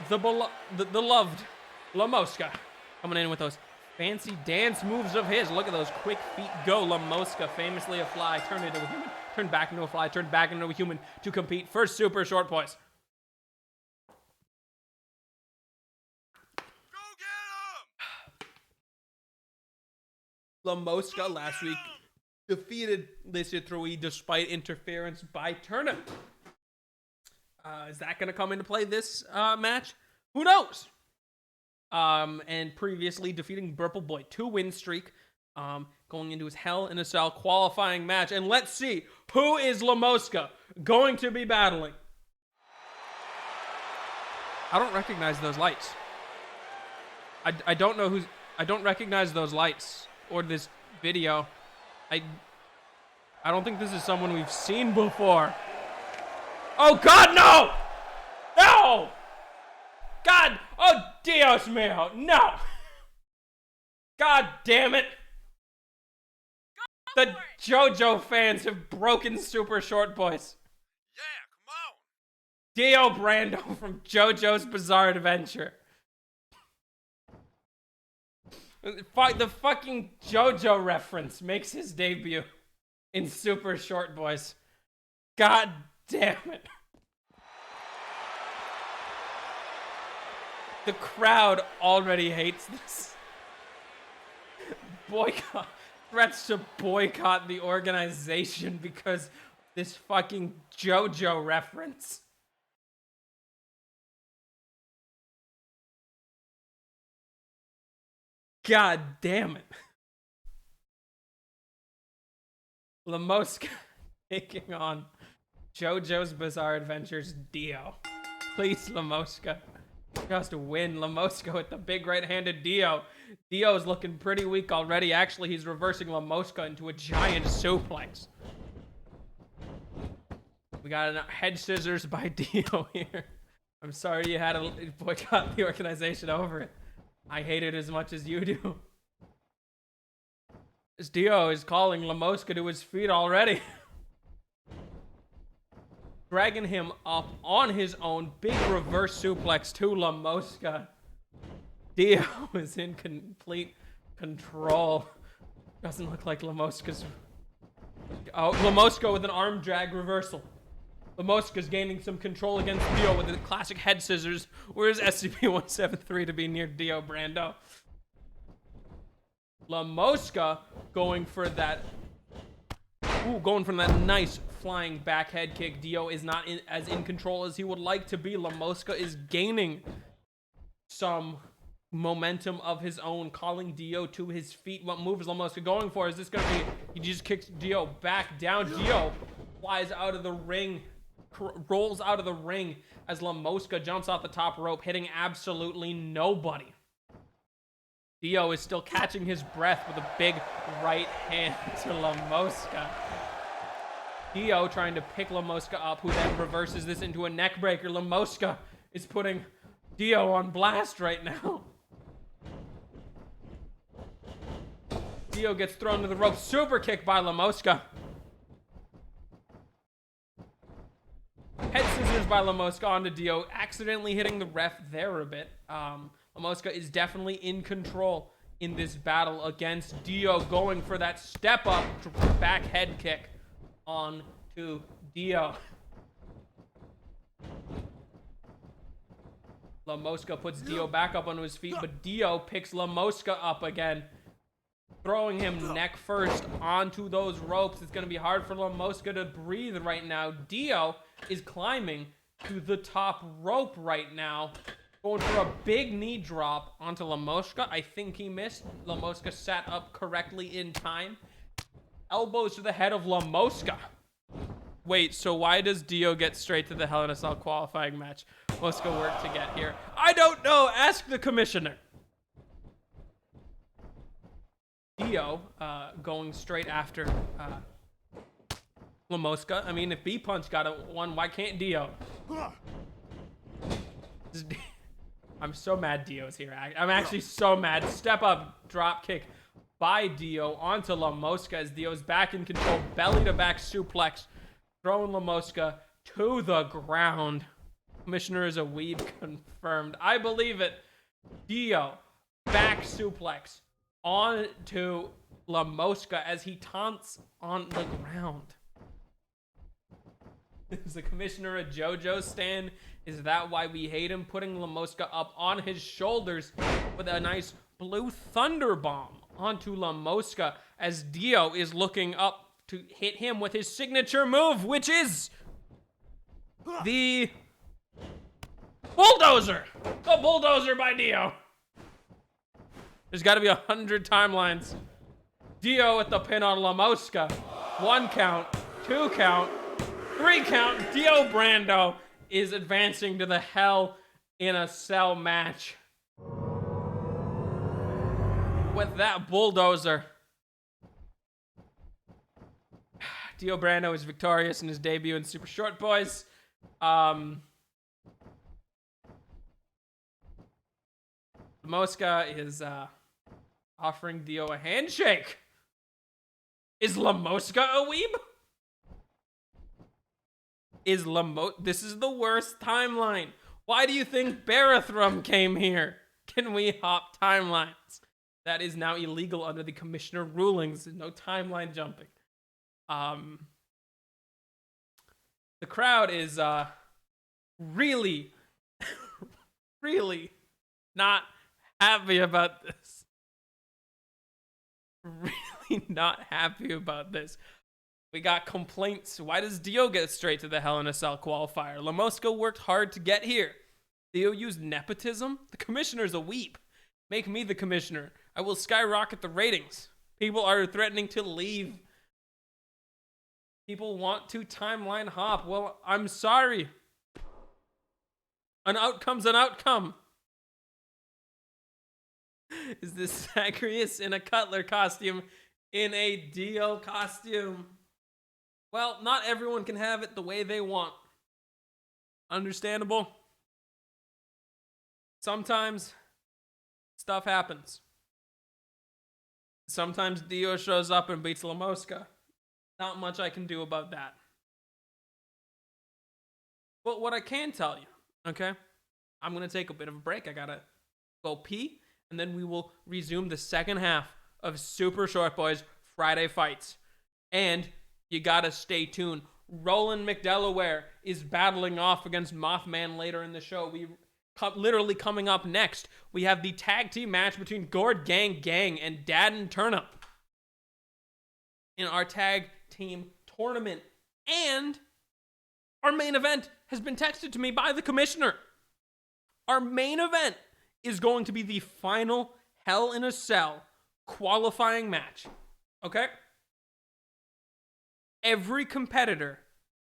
the loved La Mosca coming in with those fancy dance moves of his. Look at those quick feet go. La Mosca, famously a fly, turned into a human, turned back into a fly, turned back into a human to compete for Super Short Boys. Go get him! La Mosca last week defeated Lycia Thrui despite interference by Turnip. Is that going to come into play this match? Who knows? And previously defeating Purple Boy, 2-win streak, going into his Hell in a Cell qualifying match. And let's see, who is La Mosca going to be battling? I don't recognize those lights. I don't know who's... I don't recognize those lights or this video. I don't think this is someone we've seen before. Oh, God, no! No! God! Oh, Dios mío! No! God damn it! The JoJo fans have broken Super Short Boys. Yeah, come on! Dio Brando from JoJo's Bizarre Adventure. The fucking JoJo reference makes his debut in Super Short Boys. God damn it. The crowd already hates this. Boycott. Threats to boycott the organization because this fucking JoJo reference. God damn it. Lamoska taking on JoJo's Bizarre Adventures Dio. Please, Lamoska. Just win. Lamoska with the big right-handed Dio. Dio is looking pretty weak already. Actually, he's reversing Lamoska into a giant suplex. We got a head scissors by Dio here. I'm sorry you had to boycott the organization over it. I hate it as much as you do. This Dio is calling Lamoska to his feet already. Dragging him up on his own. Big reverse suplex to Lamoska. Dio is in complete control. Doesn't look like Lamoska's... Oh, Lamoska with an arm drag reversal. Lamoska's gaining some control against Dio with the classic head scissors. Where's SCP-173 to be near Dio Brando? Lamoska going for that... Ooh, going for that nice flying back head kick. Dio is not as in control as he would like to be. Lamoska is gaining some momentum of his own, calling Dio to his feet. What move is Lamoska going for? Is this going to be... He just kicks Dio back down. Dio flies out of the ring, rolls out of the ring as Lamoska jumps off the top rope, hitting absolutely nobody. Dio is still catching his breath with a big right hand to Lamoska. Dio trying to pick Lamoska up, who then reverses this into a neck breaker. Lamoska is putting Dio on blast right now. Dio gets thrown to the rope. Super kick by Lamoska. Head scissors by Lamoska onto Dio, accidentally hitting the ref there a bit. Lamoska is definitely in control in this battle against Dio, going for that step up back head kick on to Dio. Lamoska puts Dio back up onto his feet, but Dio picks Lamoska up again, throwing him neck first onto those ropes. It's going to be hard for Lamoska to breathe right now. Dio is climbing to the top rope right now, going for a big knee drop onto Lamoska. I think he missed. Lamoska sat up correctly in time. Elbows to the head of Lamoska. Wait, so why does Dio get straight to the Hell in a Cell qualifying match? Lamoska worked to get here. I don't know. Ask the commissioner. Dio going straight after Lamoska. I mean, if B-Punch got a one, why can't Dio? I'm so mad Dio's here. I'm actually so mad. Step up, drop kick by Dio onto Lamoska as Dio's back in control. Belly to back suplex, throwing Lamoska to the ground. Commissioner is a weeb confirmed. I believe it. Dio back suplex onto Lamoska as he taunts on the ground. Is the commissioner a JoJo stan? Is that why we hate him? Putting Lamoska up on his shoulders with a nice blue thunder bomb onto Lamoska as Dio is looking up to hit him with his signature move, which is the bulldozer. The bulldozer by Dio. There's got to be 100 timelines. Dio with the pin on Lamoska. 1 count, 2 count, 3 count. Dio Brando is advancing to the Hell in a Cell match. With that bulldozer, Dio Brando is victorious in his debut in Super Short Boys. Lamoska is offering Dio a handshake. Is Lamoska a weeb? This is the worst timeline. Why do you think Barathrum came here? Can we hop timelines? That is now illegal under the commissioner rulings. No timeline jumping. The crowd is really, really not happy about this. Really not happy about this. We got complaints. Why does Dio get straight to the Hell in a Cell qualifier? Lamosca worked hard to get here. Dio used nepotism? The commissioner's a weep. Make me the commissioner. I will skyrocket the ratings. People are threatening to leave. People want to timeline hop. Well, I'm sorry. An outcome's an outcome. Is this Zacharias in a Cutler costume in a Dio costume? Well, not everyone can have it the way they want. Understandable. Sometimes stuff happens. Sometimes Dio shows up and beats Lamosca. Not much I can do about that. But what I can tell you, okay? I'm going to take a bit of a break. I got to go pee. And then we will resume the second half of Super Short Boys Friday Fights. And you got to stay tuned. Roland McDelaware is battling off against Mothman later in the show. Literally coming up next, we have the tag team match between Gord Gang Gang and Dad and Turnip in our tag team tournament. And our main event has been texted to me by the commissioner. Our main event is going to be the final Hell in a Cell qualifying match. Okay? Every competitor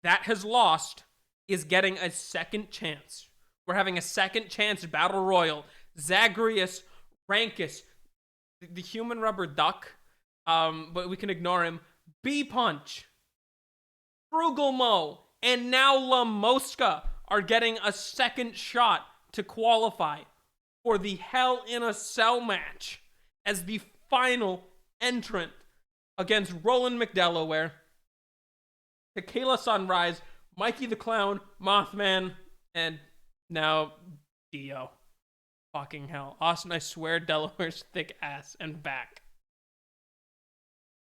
that has lost is getting a second chance. We're having a second chance battle royal. Zagreus, Rankus, the human rubber duck, but we can ignore him. B-Punch, Frugal Mo, and now Lamosca are getting a second shot to qualify for the Hell in a Cell match as the final entrant against Roland McDelaware, Tequila Sunrise, Mikey the Clown, Mothman, and now Dio. Fucking hell. Austin, I swear Delaware's thick ass and back.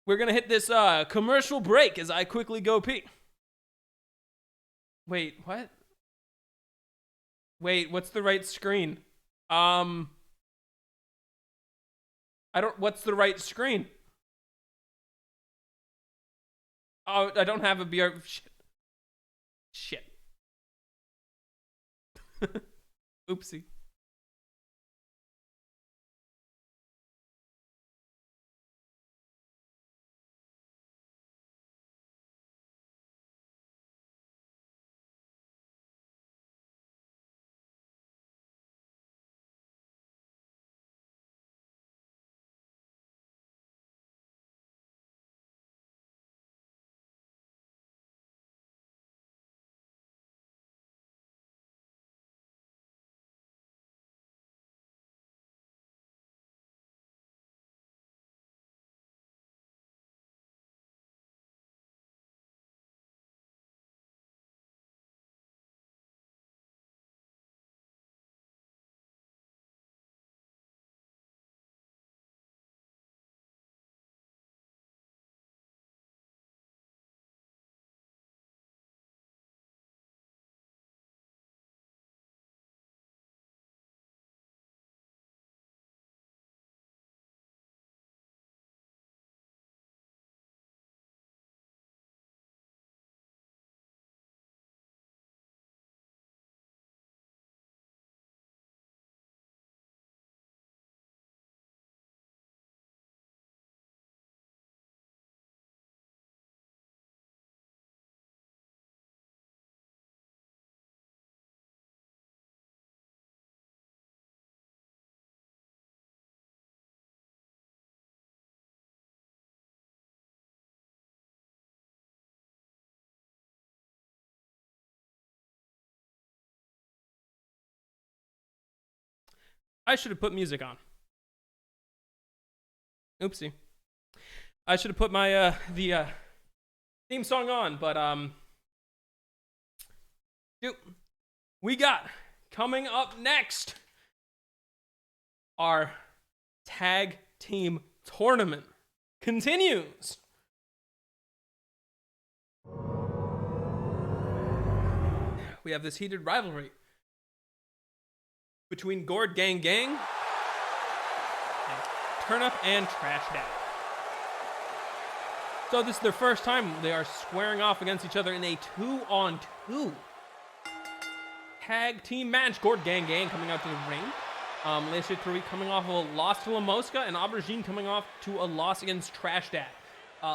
We're gonna hit this commercial break as I quickly go pee. Wait, what? Wait, what's the right screen? What's the right screen? Oh, I don't have a BR. Shit. Oopsie. I should have put music on. Oopsie. I should have put my the theme song on, but dude, we got coming up next our tag team tournament continues. We have this heated rivalry between Gord Gang Gang and Turnip and Trash Dad. So this is their first time they are squaring off against each other in a 2-on-2 tag team match. Gord Gang Gang coming out to the ring. Les Three coming off of a loss to La Mosca, and Aubergine coming off to a loss against Trash Dad.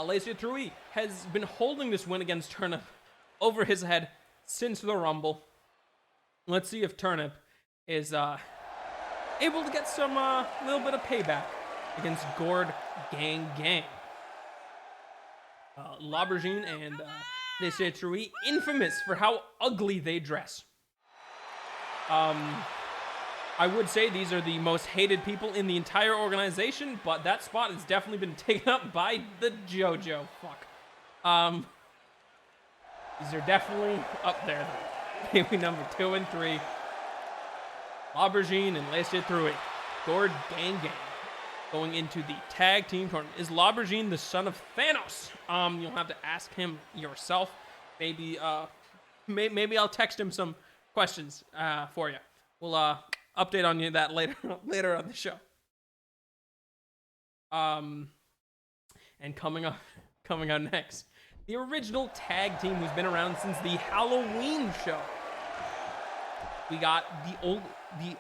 Les Three has been holding this win against Turnip over his head since the Rumble. Let's see if Turnip is able to get some little bit of payback against Gord Gang Gang. L'Aubergine and Les Three, infamous for how ugly they dress. I would say these are the most hated people in the entire organization, but that spot has definitely been taken up by the JoJo. Fuck. These are definitely up there, though. Maybe number 2 and 3. L'Aubergine and Les Three. Gord Gang Gang going into the tag team tournament. Is L'Aubergine the son of Thanos? You'll have to ask him yourself. Maybe I'll text him some questions for you. We'll update on you that later on the show. And coming up next, the original tag team who's been around since the Halloween show. We got the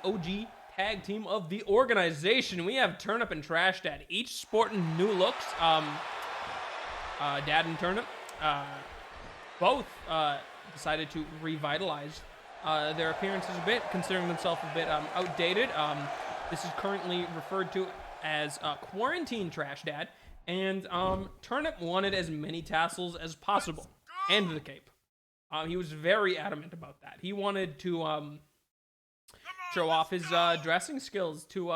OG tag team of the organization. We have Turnip and Trash Dad, each sporting new looks. Dad and Turnip both decided to revitalize their appearances a bit, considering themselves a bit outdated. This is currently referred to as Quarantine Trash Dad, and Turnip wanted as many tassels as possible, and the cape. He was very adamant about that. He wanted to show off his dressing skills to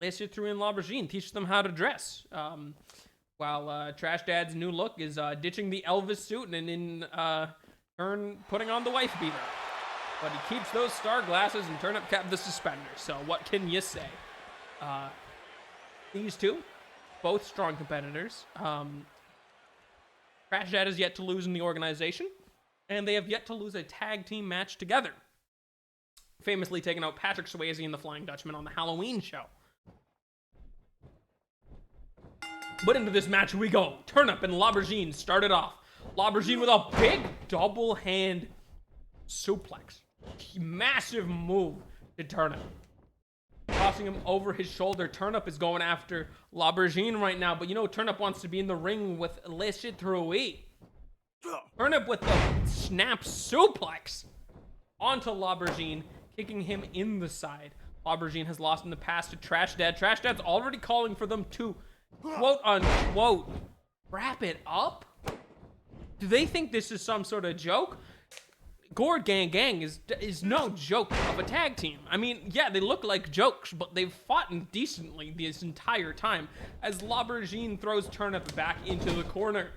Les Three and L'Aubergine, teach them how to dress. While Trash Dad's new look is ditching the Elvis suit and in turn putting on the wife beater. But he keeps those star glasses and Turnip kept the suspenders. So what can you say? These two, both strong competitors. Trash Dad has yet to lose in the organization, and they have yet to lose a tag team match together. Famously taking out Patrick Swayze and the Flying Dutchman on the Halloween show. But into this match we go. Turnip and L'Aubergine started off. L'Aubergine with a big double hand suplex. Massive move to Turnip. Tossing him over his shoulder. Turnip is going after L'Aubergine right now, but you know Turnip wants to be in the ring with Les Three. Turnip with the snap suplex onto L'Aubergine, kicking him in the side. L'Aubergine has lost in the past to Trash Dad. Trash Dad's already calling for them to, quote unquote, wrap it up? Do they think this is some sort of joke? Gord Gang Gang is no joke of a tag team. I mean, yeah, they look like jokes, but they've fought decently this entire time as L'Aubergine throws Turnip back into the corner.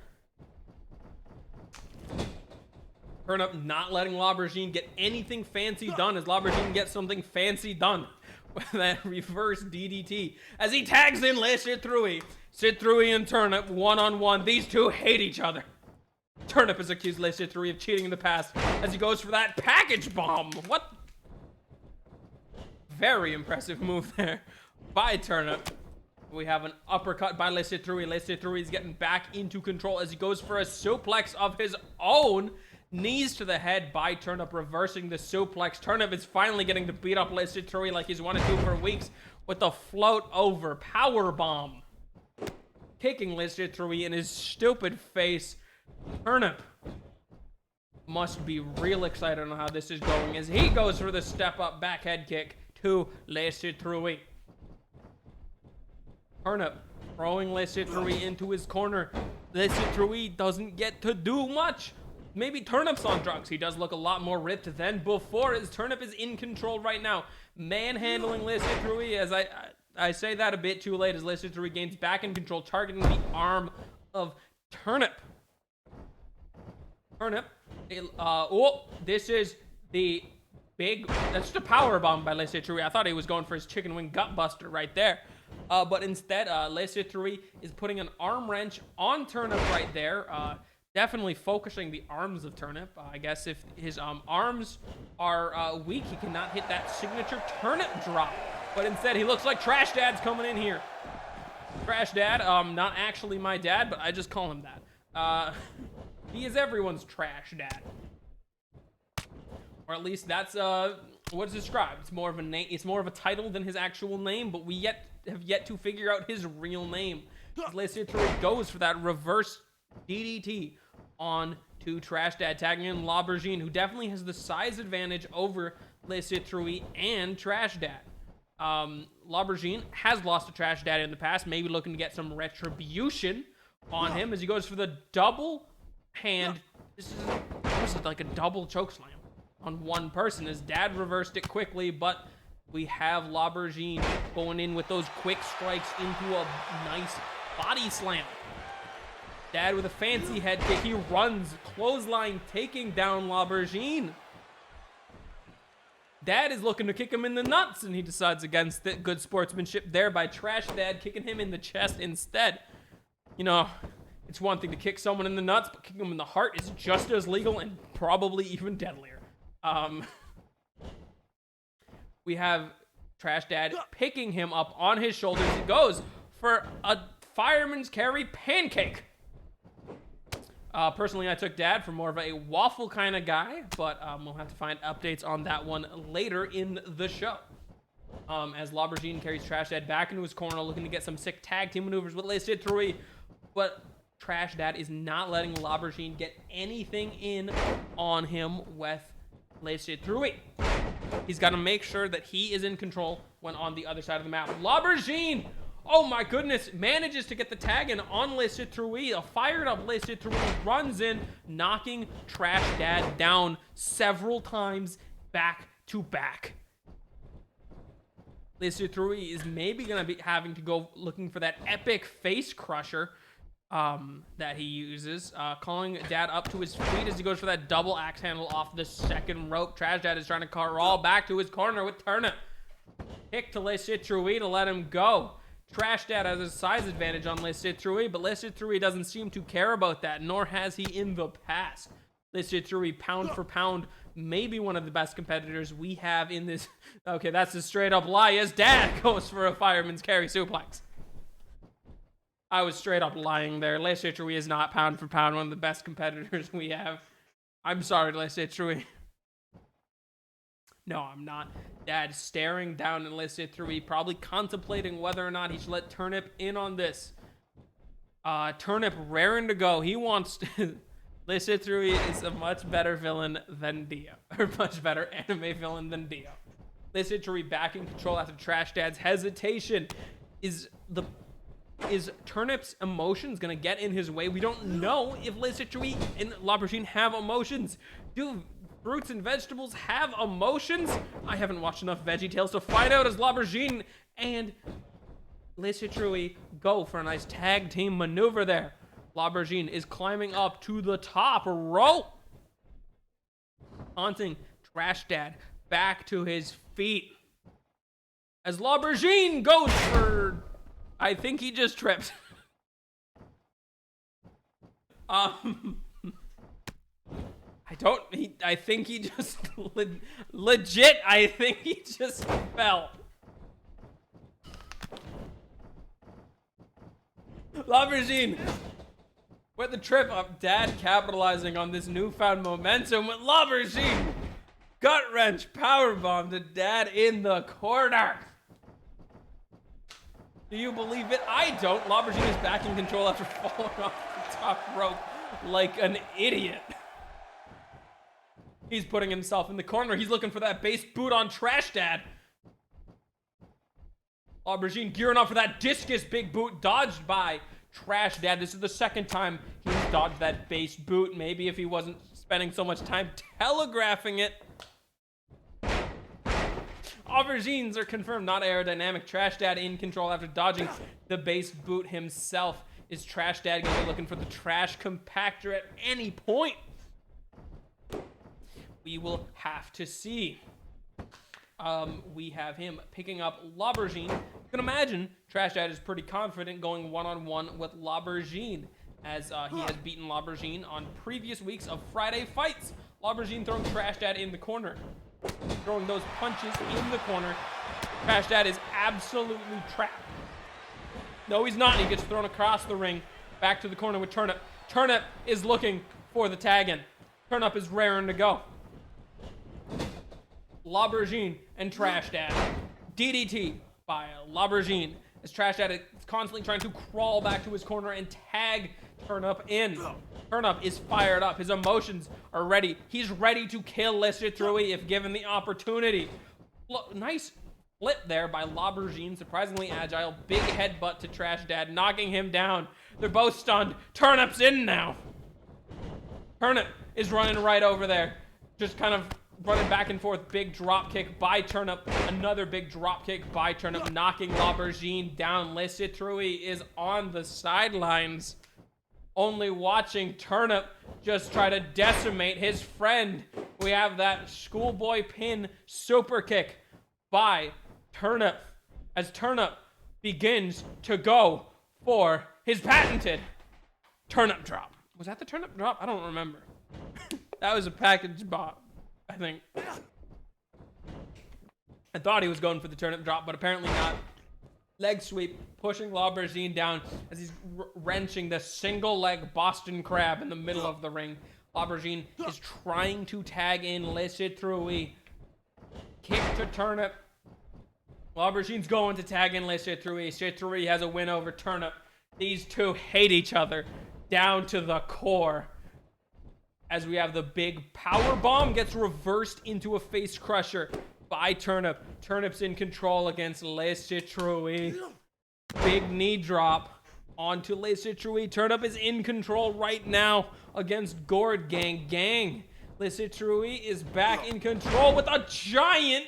Turnip not letting L'Aubergine get anything fancy done as L'Aubergine gets something fancy done with that reverse DDT as he tags in Les Three. Three and Turnip one-on-one. These two hate each other. Turnip has accused Les Three of cheating in the past as he goes for that package bomb. What? Very impressive move there by Turnip. We have an uppercut by Les Three. Les Three is getting back into control as he goes for a suplex of his own. Knees to the head by Turnip, reversing the suplex. Turnip is finally getting to beat up Les Three like he's wanted to for weeks with the float over power bomb. Kicking Les Three in his stupid face. Turnip must be real excited on how this is going as he goes for the step up back head kick to Les Three. Turnip throwing Les Three into his corner. Les Three doesn't get to do much. Maybe Turnip's on drugs. He does look a lot more ripped than before as Turnip is in control right now. Manhandling Les Three as I say that a bit too late as Les Three gains back in control, targeting the arm of Turnip. Turnip. This is the big... That's just a power bomb by Les Three. I thought he was going for his chicken wing gut buster right there. But instead, Les Three is putting an arm wrench on Turnip right there. Definitely focusing the arms of Turnip. I guess if his arms are weak, he cannot hit that signature Turnip drop. But instead, he looks like Trash Dad's coming in here. Trash Dad, not actually my dad, but I just call him that. He is everyone's trash dad. Or at least that's what's described. It's more of a name. It's more of a title than his actual name. But we have yet to figure out his real name. Le Citrui goes for that reverse DDT on to Trash Dad, tagging in L'Aubergine, who definitely has the size advantage over Le Citrui and Trash Dad. L'Aubergine has lost to Trash Dad in the past, maybe looking to get some retribution on him as he goes for the double hand. This is like a double chokeslam on one person. His dad reversed it quickly, but we have L'Aubergine going in with those quick strikes into a nice body slam. Dad with a fancy head kick. He runs, clothesline, taking down L'Aubergine. Dad is looking to kick him in the nuts, and he decides against it. Good sportsmanship there by Trash Dad, kicking him in the chest instead. You know, it's one thing to kick someone in the nuts, but kicking them in the heart is just as legal and probably even deadlier. We have Trash Dad picking him up on his shoulders. He goes for a fireman's carry pancake. Personally, I took Dad for more of a waffle kind of guy, but we'll have to find updates on that one later in the show. As L'Aubergine carries Trash Dad back into his corner, looking to get some sick tag team maneuvers with Le Citrui, but Trash Dad is not letting L'Aubergine get anything in on him with Le Citrui. He's got to make sure that he is in control when on the other side of the map. L'Aubergine, oh my goodness, manages to get the tag in on Le Citrui. A fired up Le Citrui runs in, knocking Trash Dad down several times back to back. Le Citrui is maybe going to be having to go looking for that epic face crusher that he uses, calling Dad up to his feet as he goes for that double axe handle off the second rope. Trash Dad is trying to crawl back to his corner with Turnip. Kick to Le Citrui to let him go. Trash Dad has a size advantage on Le Citrui, but Le Citrui doesn't seem to care about that, nor has he in the past. Le Citrui, pound for pound, maybe one of the best competitors we have in this. Okay, that's a straight up lie as Dad goes for a fireman's carry suplex. I was straight up lying there. Le Citrui is not pound for pound one of the best competitors we have. I'm sorry, Le Citrui. No, I'm not. Dad staring down at Le Citrui, probably contemplating whether or not he should let Turnip in on this. Turnip raring to go. He wants to... Le Citrui is a much better villain than Dio. Or much better anime villain than Dio. Le Citrui back in control after Trash Dad's hesitation. Is Turnip's emotions gonna get in his way? We don't know if Le Citrui and L'Aubergine have emotions. Do fruits and vegetables have emotions? I haven't watched enough VeggieTales to find out as L'Aubergine and Le Citrui go for a nice tag team maneuver there. L'Aubergine is climbing up to the top rope, haunting Trash Dad back to his feet. As L'Aubergine goes for... I think he just tripped. I think he just legit. I think he just fell. L'Aubergine with the trip up. Dad capitalizing on this newfound momentum with L'Aubergine. Gut wrench powerbomb to Dad in the corner. Do you believe it? I don't. L'Aubergine is back in control after falling off the top rope like an idiot. He's putting himself in the corner. He's looking for that base boot on Trash Dad. L'Aubergine gearing up for that discus big boot, dodged by Trash Dad. This is the second time he's dodged that base boot. Maybe if he wasn't spending so much time telegraphing it. Aubergines are confirmed not aerodynamic. Trash Dad in control after dodging the base boot himself. Is Trash Dad going to be looking for the trash compactor at any point? We will have to see. We have him picking up L'Aubergine. You can imagine Trash Dad is pretty confident going one-on-one with L'Aubergine, as he has beaten L'Aubergine on previous weeks of Friday fights. L'Aubergine throwing Trash Dad in the corner. Throwing those punches in the corner. Trash Dad is absolutely trapped. No, he's not. He gets thrown across the ring. Back to the corner with Turnip. Turnip is looking for the tag in. Turnip is raring to go. L'Aubergine and Trash Dad. DDT by L'Aubergine. As Trash Dad is constantly trying to crawl back to his corner and tag Turnip in. Turnip is fired up. His emotions are ready. He's ready to kill Le Citrouille if given the opportunity. Nice flip there by L'Aubergine. Surprisingly agile. Big headbutt to Trash Dad, knocking him down. They're both stunned. Turnip's in now. Turnip is running right over there. Just kind of running back and forth. Big drop kick by Turnip. Another big drop kick by Turnip, knocking L'Aubergine down. Le Citrouille is on the sidelines, only watching Turnip just try to decimate his friend. We have that schoolboy pin super kick by Turnip as Turnip begins to go for his patented Turnip drop. Was that the Turnip drop? I don't remember. That was a package bot, I think. I thought he was going for the Turnip drop, but apparently not. Leg sweep, pushing L'Aubergine down as he's wrenching the single leg Boston Crab in the middle of the ring. L'Aubergine is trying to tag in Le Citrouille. Kick to Turnip. L'Aubergine's going to tag in Le Citrouille. Citrouille has a win over Turnip. These two hate each other down to the core. As we have the big power bomb gets reversed into a face crusher by Turnip. Turnip's in control against Le Citrouille. Big knee drop onto Le Citrouille. Turnip is in control right now against Gourd Gang. Le Citrouille is back in control with a giant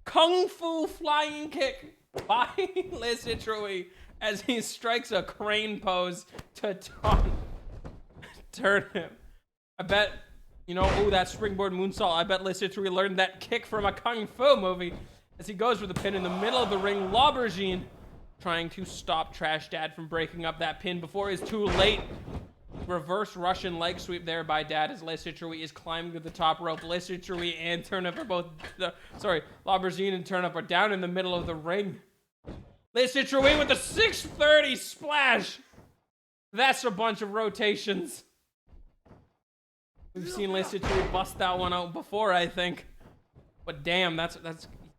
kung fu flying kick by Le Citrouille as he strikes a crane pose to taunt Turnip. I bet, that springboard moonsault. I bet Le Citrouille learned that kick from a kung fu movie as he goes for the pin in the middle of the ring. L'Aubergine trying to stop Trash Dad from breaking up that pin before it's too late. Reverse Russian leg sweep there by Dad as Le Citrouille is climbing to the top rope. Le Citrouille and Turnip are both, L'Aubergine and Turnip are down in the middle of the ring. Le Citrouille with a 630 splash. That's a bunch of rotations. We've seen Le Citrouille bust that one out before, I think. But damn, that's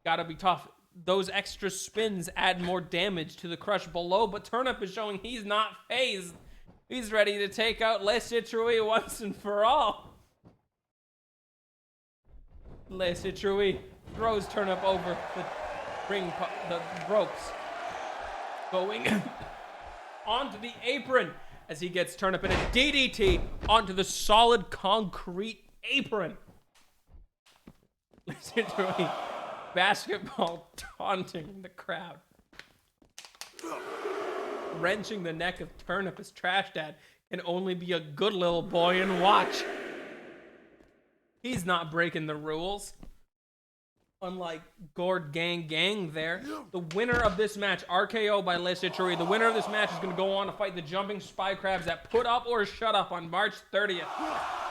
gotta be tough. Those extra spins add more damage to the crush below, but Turnip is showing he's not phased. He's ready to take out Le Citrouille once and for all. Le Citrouille throws Turnip over the ropes. Going onto the apron as he gets Turnip in a DDT onto the solid concrete apron. Le Citrouille basketball taunting the crowd. Wrenching the neck of Turnip as Trash Dad can only be a good little boy and watch. He's not breaking the rules. Unlike Gourd Gang there. The winner of this match, RKO by Le Citrouille, the winner of this match is going to go on to fight the Jumping Spy Crabs at Put Up or Shut Up on March 30th.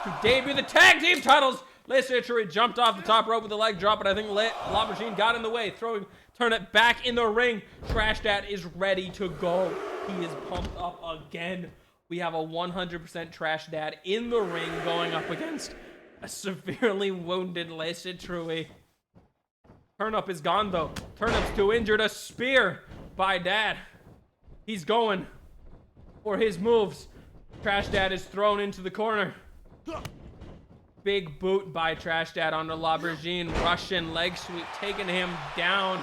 To debut the tag team titles, Le Citrouille jumped off the top rope with a leg drop, but I think L'Aubergine got in the way, throwing Turnip back in the ring. Trash Dad is ready to go. He is pumped up again. We have a 100% Trash Dad in the ring going up against a severely wounded Le Citrouille. Turnip is gone though. Turnip's too injured. A spear by Dad. He's going for his moves. Trash Dad is thrown into the corner. Big boot by Trash Dad onto L'Aubergine. Russian leg sweep taking him down.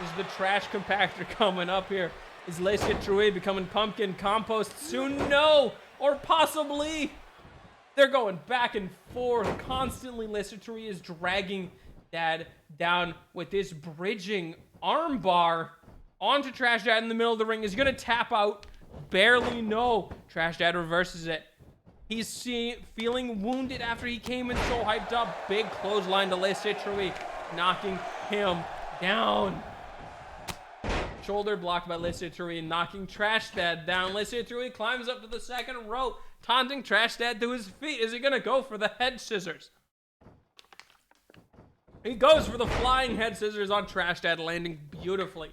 Is the trash compactor coming up here? Is Le Citrouille becoming pumpkin compost soon? No! Or possibly. They're going back and forth constantly. Le Citrouille is dragging Dad down with this bridging armbar onto Trash Dad in the middle of the ring. Is he gonna tap out? Barely, no. Trash Dad reverses it. He's feeling wounded after he came in so hyped up. Big clothesline to Le Citrouille, knocking him down. Shoulder blocked by Le Citrouille, knocking Trash Dad down. Le Citrouille climbs up to the second rope, taunting Trash Dad to his feet. Is he gonna go for the head scissors? He goes for the flying head scissors on Trash Dad, landing beautifully.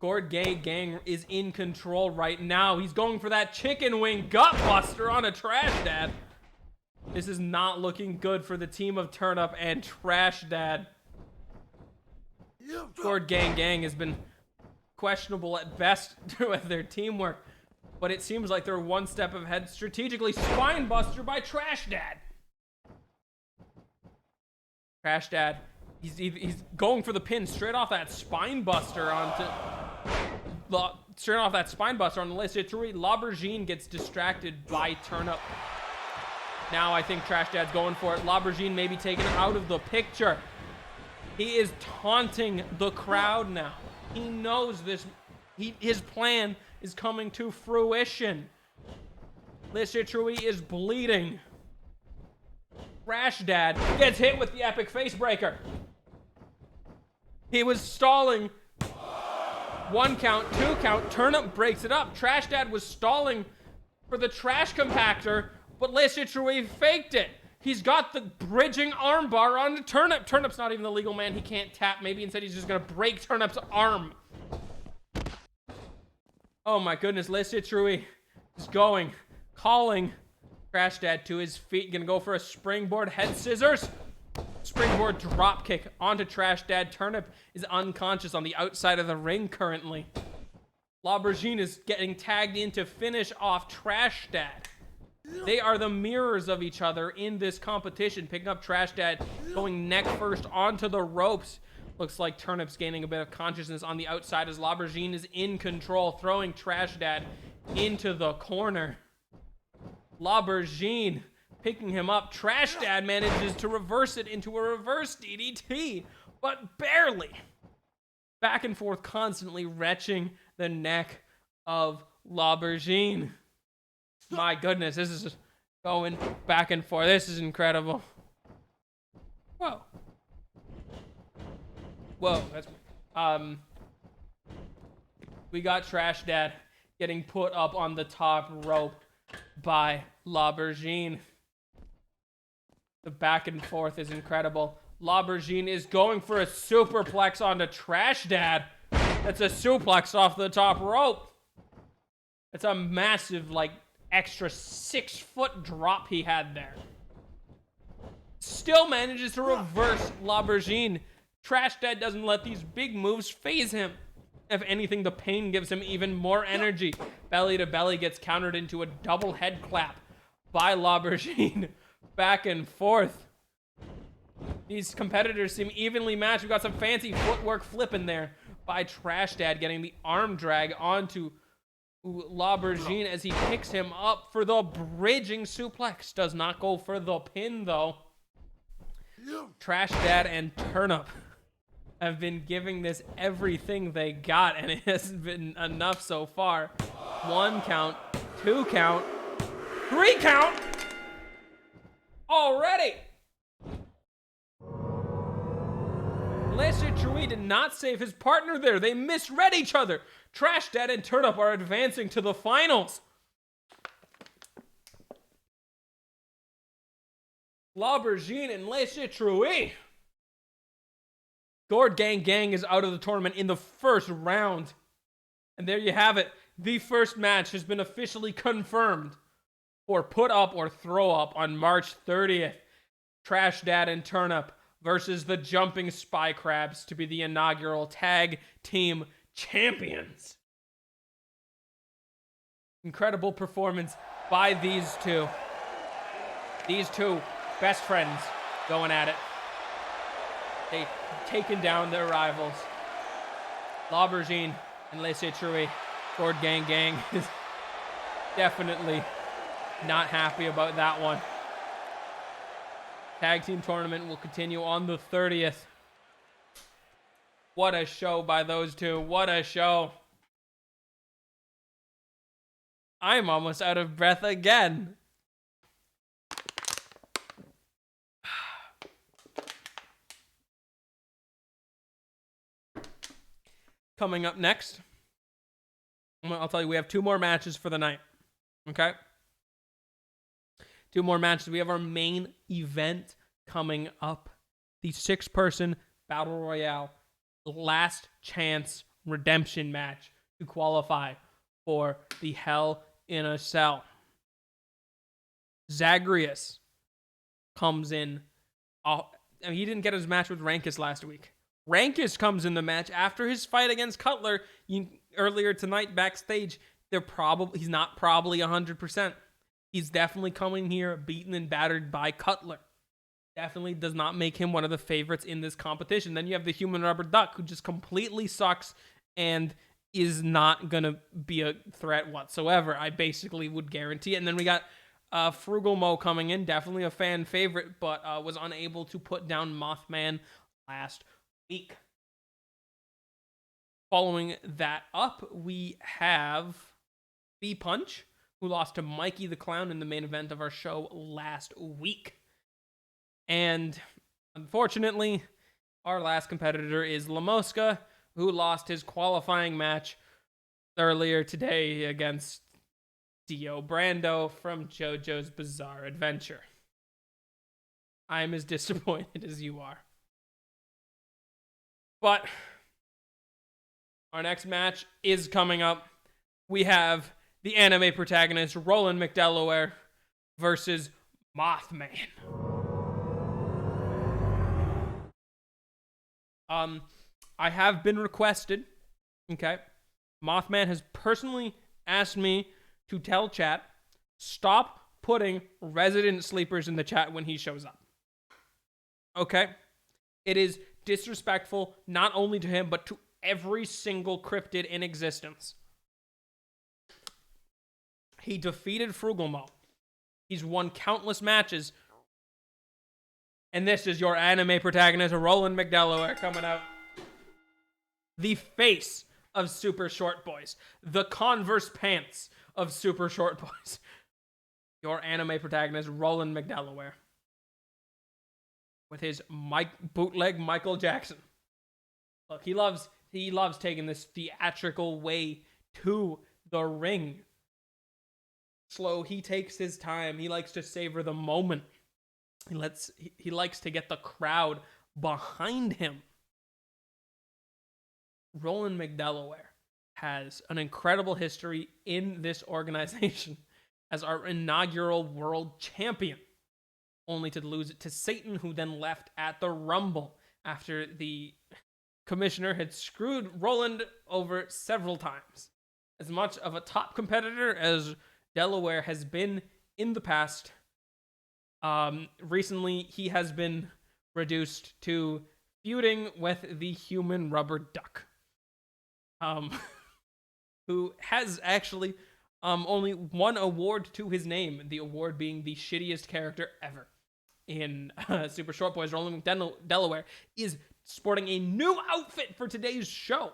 Gord Gang is in control right now. He's going for that chicken wing gut buster on a Trash Dad. This is not looking good for the team of Turnip and Trash Dad. Gord Gang has been questionable at best with their teamwork, but it seems like they're one step ahead strategically. Spine buster by Trash Dad. Trash Dad, he's going for the pin straight off that spine buster onto the list. It's really L'Aubergine gets distracted by Turnip. Now I think Trash Dad's going for it. L'Aubergine may be taken out of the picture. He is taunting the crowd now. He knows this. His plan is coming to fruition. Le Citrouille is bleeding. Trash Dad gets hit with the epic face breaker. He was stalling. 1 count, 2 count. Turnip breaks it up. Trash Dad was stalling for the trash compactor, but Le Citrouille faked it. He's got the bridging armbar on the Turnip. Turnip's not even the legal man. He can't tap. Maybe instead he's just going to break Turnip's arm. Oh my goodness. Le Citrouille is calling Trash Dad to his feet. Going to go for a springboard head scissors. Springboard drop kick onto Trash Dad. Turnip is unconscious on the outside of the ring currently. L'Aubergine is getting tagged in to finish off Trash Dad. They are the mirrors of each other in this competition. Picking up Trash Dad, going neck first onto the ropes. Looks like Turnip's gaining a bit of consciousness on the outside as L'Aubergine is in control, throwing Trash Dad into the corner. L'Aubergine picking him up. Trash Dad manages to reverse it into a reverse DDT, but barely. Back and forth, constantly wrenching the neck of L'Aubergine. My goodness, this is just going back and forth. This is incredible. Whoa. That's we got Trash Dad getting put up on the top rope by L'Aubergine. The back and forth is incredible. L'Aubergine is going for a superplex onto Trash Dad. That's a suplex off the top rope. It's a massive, extra 6-foot drop he had there. Still manages to reverse L'Aubergine. Trash Dad doesn't let these big moves phase him. If anything, the pain gives him even more energy. Belly to belly gets countered into a double head clap by L'Aubergine. Back and forth. These competitors seem evenly matched. We've got some fancy footwork flipping there by Trash Dad, getting the arm drag onto L'Aubergine as he picks him up for the bridging suplex. Does not go for the pin, though. Trash Dad and Turnip have been giving this everything they got, and it hasn't been enough so far. 1 count, 2 count, 3 count already. Le Citrouille did not save his partner there. They misread each other. Trash Dad and Turnip are advancing to the finals. L'Aubergine and Le Citrouille. Gord Gang is out of the tournament in the first round. And there you have it. The first match has been officially confirmed for Put Up or Throw Up on March 30th. Trash Dad and Turnip versus the Jumping Spy Crabs to be the inaugural tag team champions. Incredible performance by these two. These two best friends going at it. They've taken down their rivals. L'Aubergine and Le Citrouille. Gord Gang is definitely not happy about that one. Tag team tournament will continue on the 30th. What a show by those two. What a show. I'm almost out of breath again. Coming up next, I'll tell you, we have 2 more matches for the night. Okay? 2 more matches. We have our main event coming up. The 6-person Battle Royale Last Chance redemption match to qualify for the Hell in a Cell. Zagreus comes in. He didn't get his match with Rankus last week. Rankus comes in the match after his fight against Cutler earlier tonight backstage. He's not probably 100%. He's definitely coming here beaten and battered by Cutler. Definitely does not make him one of the favorites in this competition. Then you have the Human Rubber Duck, who just completely sucks and is not going to be a threat whatsoever. I basically would guarantee it. And then we got Frugal Mo coming in, definitely a fan favorite, but was unable to put down Mothman last week. Following that up, we have B-Punch, who lost to Mikey the Clown in the main event of our show last week. And unfortunately, our last competitor is La Mosca, who lost his qualifying match earlier today against Dio Brando from JoJo's Bizarre Adventure. I'm as disappointed as you are. But our next match is coming up. We have the anime protagonist Roland McDelaware versus Mothman. I have been requested, okay? Mothman has personally asked me to tell chat, stop putting resident sleepers in the chat when he shows up. Okay? It is disrespectful not only to him, but to every single cryptid in existence. He defeated Frugal Mo. He's won countless matches. And this is your anime protagonist, Roland McDelaware, coming out. The face of Super Short Boys. The Converse pants of Super Short Boys. Your anime protagonist, Roland McDelaware. With his bootleg Michael Jackson. Look, he loves taking this theatrical way to the ring. Slow, he takes his time. He likes to savor the moment. He likes to get the crowd behind him. Roland McDelaware has an incredible history in this organization as our inaugural world champion, only to lose it to Satan, who then left at the Rumble after the commissioner had screwed Roland over several times. As much of a top competitor as Delaware has been in the past, recently he has been reduced to feuding with the Human Rubber Duck, who has actually only one award to his name, the award being the shittiest character ever in Super Short Boys. Roland McDelaware is sporting a new outfit for today's show.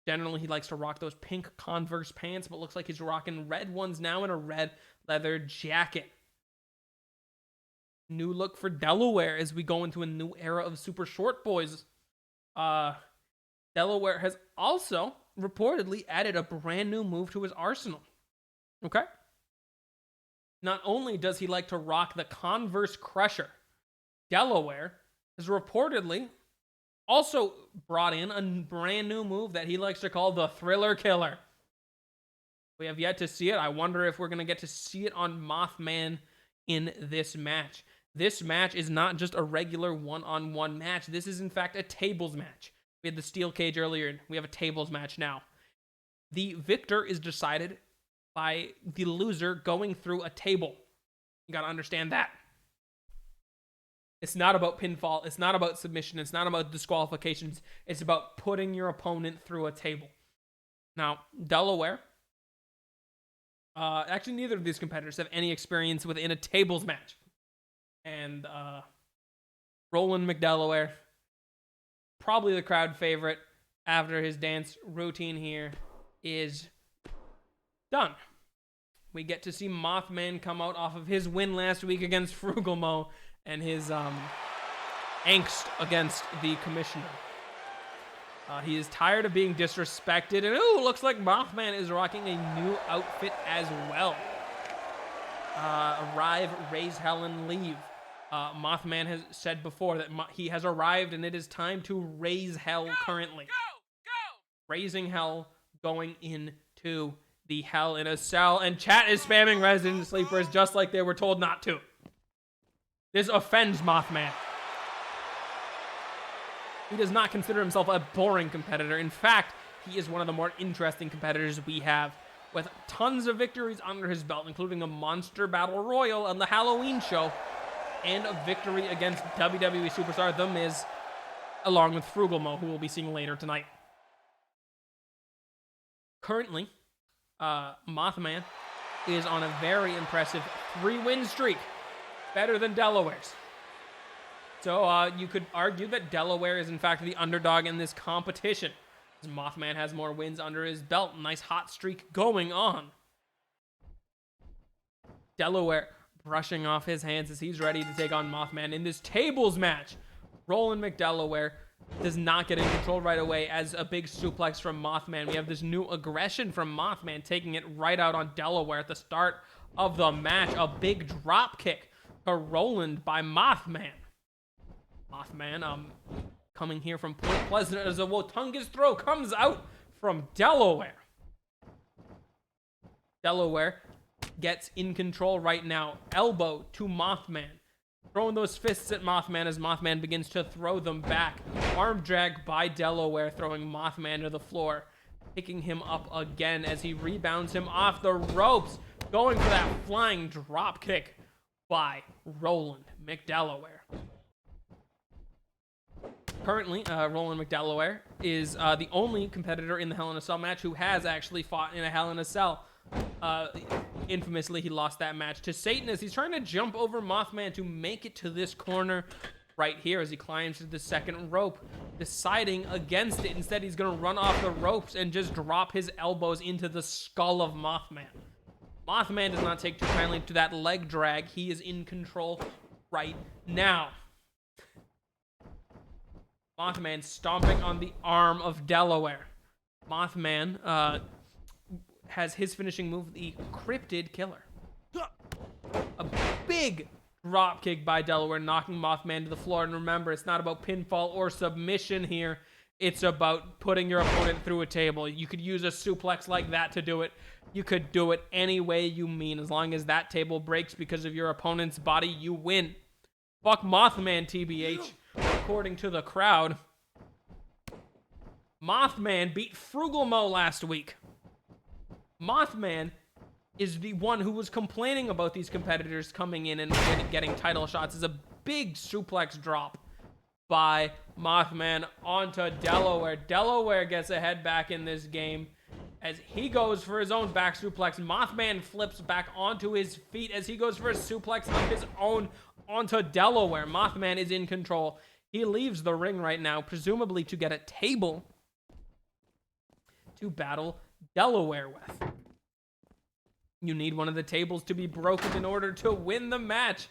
Generally, he likes to rock those pink Converse pants, but looks like he's rocking red ones now in a red leather jacket. New look for Delaware as we go into a new era of Super Short Boys. Delaware has also reportedly added a brand new move to his arsenal. Okay? Not only does he like to rock the Converse Crusher, Delaware has reportedly also brought in a brand new move that he likes to call the Thriller Killer. We have yet to see it. I wonder if we're going to get to see it on Mothman in this match. This match is not just a regular one-on-one match. This is, in fact, a tables match. We had the steel cage earlier. We have a tables match now. The victor is decided by the loser going through a table. You got to understand that. It's not about pinfall. It's not about submission. It's not about disqualifications. It's about putting your opponent through a table. Now, Delaware, actually neither of these competitors have any experience within a tables match. And Roland McDelaware, probably the crowd favorite after his dance routine here is done. We get to see Mothman come out off of his win last week against Frugal Mo and his angst against the commissioner. He is tired of being disrespected, and looks like Mothman is rocking a new outfit as well. Arrive, raise hell, and leave. Mothman has said before that he has arrived and it is time to raise hell currently. raising hell, going into the Hell in a Cell, and chat is spamming Resident Sleepers just like they were told not to. This offends Mothman. He does not consider himself a boring competitor. In fact, he is one of the more interesting competitors we have, with tons of victories under his belt, including a Monster Battle Royal on the Halloween show, and a victory against WWE superstar The Miz, along with Frugal Mo, who we'll be seeing later tonight. Currently, Mothman is on a very impressive 3-win streak, better than Delaware's. So you could argue that Delaware is in fact the underdog in this competition, as Mothman has more wins under his belt. Nice hot streak going on. Delaware brushing off his hands as he's ready to take on Mothman in this tables match. Roland McDelaware does not get in control right away as a big suplex from Mothman. We have this new aggression from Mothman, taking it right out on Delaware at the start of the match. A big drop kick to Roland by Mothman. Mothman coming here from Point Pleasant as a Wotungus throw comes out from Delaware. Delaware gets in control right now. Elbow to Mothman. Throwing those fists at Mothman as Mothman begins to throw them back. Arm drag by Delaware, throwing Mothman to the floor. Picking him up again as he rebounds him off the ropes. Going for that flying drop kick by Roland McDelaware. Currently, Roland McDelaware is the only competitor in the Hell in a Cell match who has actually fought in a Hell in a Cell. Infamously, he lost that match to Satan as he's trying to jump over Mothman to make it to this corner right here as he climbs to the second rope, deciding against it. Instead, he's going to run off the ropes and just drop his elbows into the skull of Mothman. Mothman does not take too kindly to that leg drag. He is in control right now. Mothman stomping on the arm of Delaware. Mothman has his finishing move, the Cryptid Killer. A big drop kick by Delaware, knocking Mothman to the floor. And remember, it's not about pinfall or submission here. It's about putting your opponent through a table. You could use a suplex like that to do it. You could do it any way you mean. As long as that table breaks because of your opponent's body, you win. Fuck Mothman, TBH. According to the crowd, Mothman beat Frugal Mo last week. Mothman is the one who was complaining about these competitors coming in and getting title shots. Is a big suplex drop by Mothman onto Delaware. Delaware gets a head back in this game as he goes for his own back suplex. Mothman flips back onto his feet as he goes for a suplex of his own onto Delaware. Mothman is in control. He leaves the ring right now, presumably to get a table to battle Delaware with. You need one of the tables to be broken in order to win the match.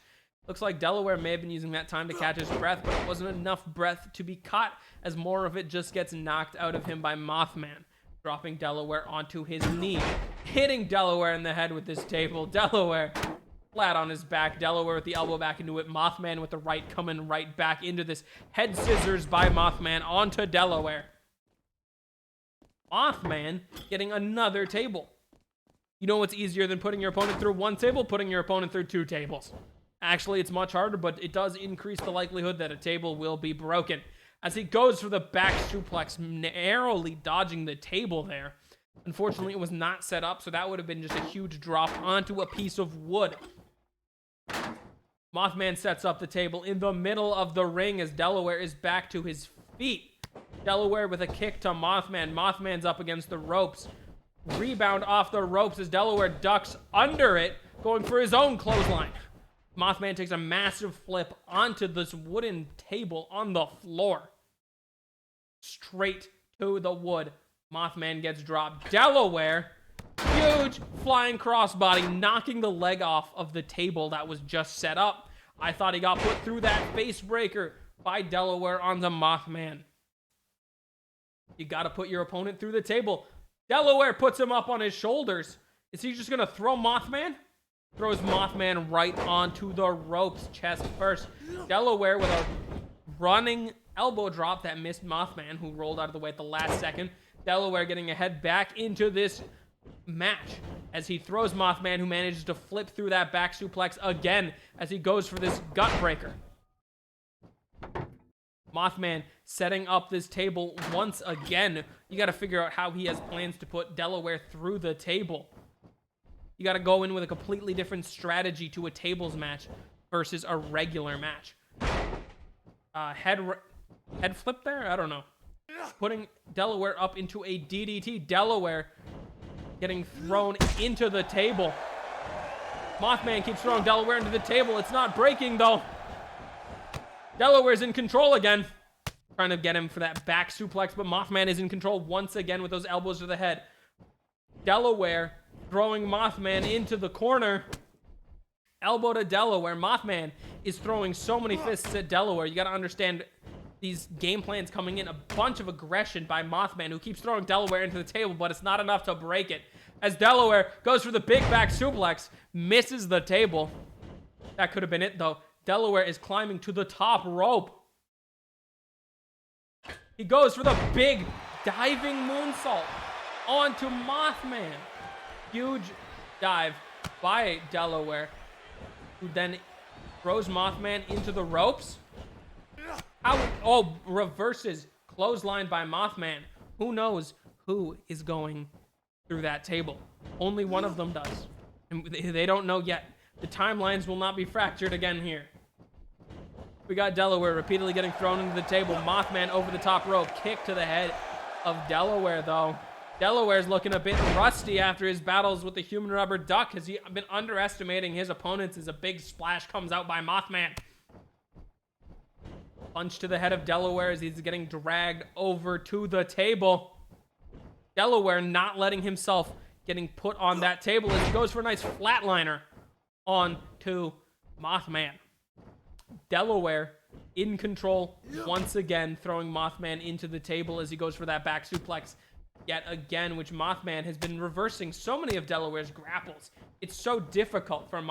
Looks like Delaware may have been using that time to catch his breath, but it wasn't enough breath to be caught as more of it just gets knocked out of him by Mothman, dropping Delaware onto his knee, hitting Delaware in the head with this table. Delaware flat on his back. Delaware with the elbow back into it. Mothman with the right coming right back into this. Head scissors by Mothman onto Delaware. Mothman getting another table. You know what's easier than putting your opponent through one table? Putting your opponent through two tables. Actually, it's much harder, but it does increase the likelihood that a table will be broken. As he goes for the back suplex, narrowly dodging the table there. Unfortunately, it was not set up, so that would have been just a huge drop onto a piece of wood. Mothman sets up the table in the middle of the ring as Delaware is back to his feet. Delaware with a kick to Mothman. Mothman's up against the ropes. Rebound off the ropes as Delaware ducks under it, going for his own clothesline. Mothman takes a massive flip onto this wooden table on the floor. Straight to the wood. Mothman gets dropped. Delaware, huge flying crossbody, knocking the leg off of the table that was just set up. I thought he got put through that face breaker by Delaware onto Mothman. You gotta put your opponent through the table. Delaware puts him up on his shoulders. Is he just gonna throw Mothman? Throws Mothman right onto the ropes, chest first. Delaware with a running elbow drop that missed Mothman, who rolled out of the way at the last second. Delaware getting ahead back into this match as he throws Mothman, who manages to flip through that back suplex again as he goes for this gut breaker. Mothman setting up this table once again. You got to figure out how he has plans to put Delaware through the table. You got to go in with a completely different strategy to a tables match versus a regular match. Head flip there? I don't know. Putting Delaware up into a DDT. Delaware getting thrown into the table. Mothman keeps throwing Delaware into the table. It's not breaking, though. Delaware's in control again. Trying to get him for that back suplex, but Mothman is in control once again with those elbows to the head. Delaware throwing Mothman into the corner. Elbow to Delaware. Mothman is throwing so many fists at Delaware. You got to understand these game plans coming in. A bunch of aggression by Mothman, who keeps throwing Delaware into the table, but it's not enough to break it. As Delaware goes for the big back suplex, misses the table. That could have been it, though. Delaware is climbing to the top rope. He goes for the big diving moonsault onto Mothman. Huge dive by Delaware, who then throws Mothman into the ropes. Reverses clothesline by Mothman. Who knows who is going through that table? Only one of them does. And they don't know yet. The timelines will not be fractured again here. We got Delaware repeatedly getting thrown into the table. Mothman over the top rope. Kick to the head of Delaware, though. Delaware's looking a bit rusty after his battles with the human rubber duck. Has he been underestimating his opponents as a big splash comes out by Mothman? Punch to the head of Delaware as he's getting dragged over to the table. Delaware not letting himself getting put on that table as he goes for a nice flatliner on to Mothman. Delaware in control once again, throwing Mothman into the table as he goes for that back suplex yet again, which Mothman has been reversing so many of Delaware's grapples. It's so difficult for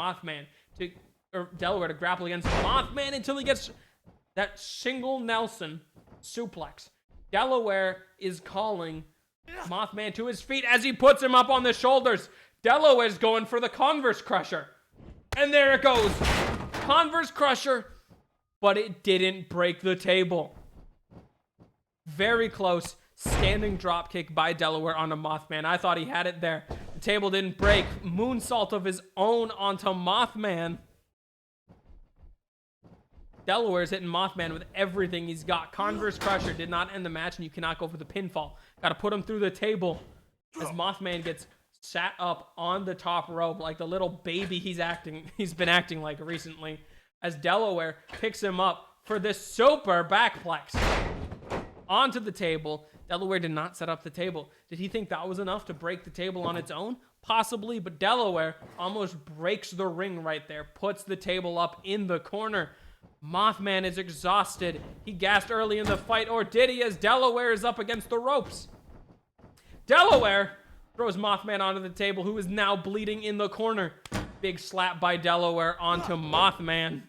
Delaware to grapple against Mothman until he gets that single Nelson suplex. Delaware is calling Mothman to his feet as he puts him up on the shoulders. Delaware's going for the Converse Crusher. And there it goes. Converse Crusher, but it didn't break the table. Very close. Standing dropkick by Delaware onto Mothman. I thought he had it there. The table didn't break. Moonsault of his own onto Mothman. Delaware's hitting Mothman with everything he's got. Converse Crusher did not end the match, and you cannot go for the pinfall. Got to put him through the table as Mothman gets sat up on the top rope like the little baby he's been acting like recently, as Delaware picks him up for this super backplex onto the table. Delaware did not set up the table. Did he think that was enough to break the table on its own? Possibly, but Delaware almost breaks the ring right there, puts the table up in the corner. Mothman is exhausted. He gassed early in the fight, or did he, as Delaware is up against the ropes? Delaware throws Mothman onto the table, who is now bleeding in the corner. Big slap by Delaware onto Mothman.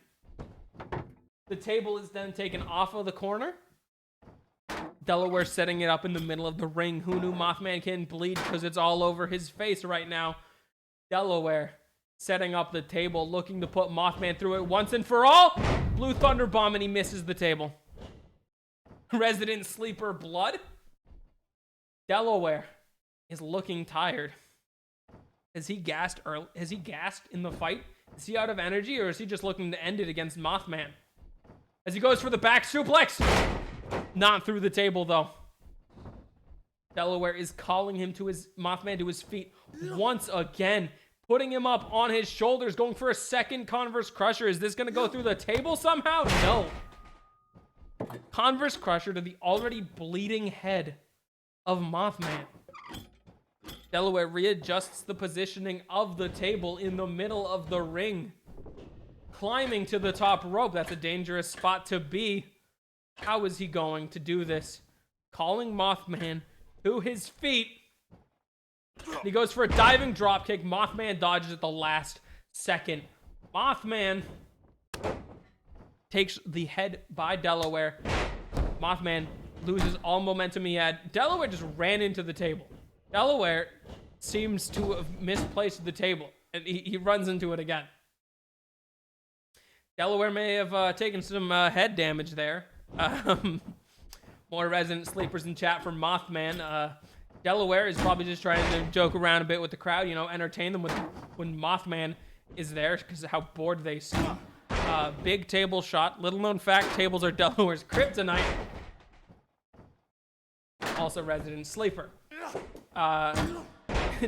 The table is then taken off of the corner. Delaware setting it up in the middle of the ring. Who knew Mothman can bleed because it's all over his face right now? Delaware setting up the table, looking to put Mothman through it once and for all. Blue Thunder Bomb, and he misses the table. Resident Sleeper Blood. Delaware is looking tired. Has he gassed in the fight? Is he out of energy, or is he just looking to end it against Mothman? As he goes for the back suplex. Not through the table, though. Delaware is calling Mothman to his feet once again, putting him up on his shoulders, going for a second Converse Crusher. Is this going to go through the table somehow? No. Converse Crusher to the already bleeding head of Mothman. Delaware readjusts the positioning of the table in the middle of the ring. Climbing to the top rope. That's a dangerous spot to be. How is he going to do this? Calling Mothman to his feet. He goes for a diving dropkick. Mothman dodges at the last second. Mothman takes the head by Delaware. Mothman loses all momentum he had. Delaware just ran into the table. Delaware seems to have misplaced the table, and he runs into it again. Delaware may have taken some head damage there. More resident sleepers in chat from Mothman. Delaware is probably just trying to joke around a bit with the crowd, entertain them when Mothman is there because of how bored they seem. Big table shot. Little known fact, tables are Delaware's kryptonite. Also resident sleeper.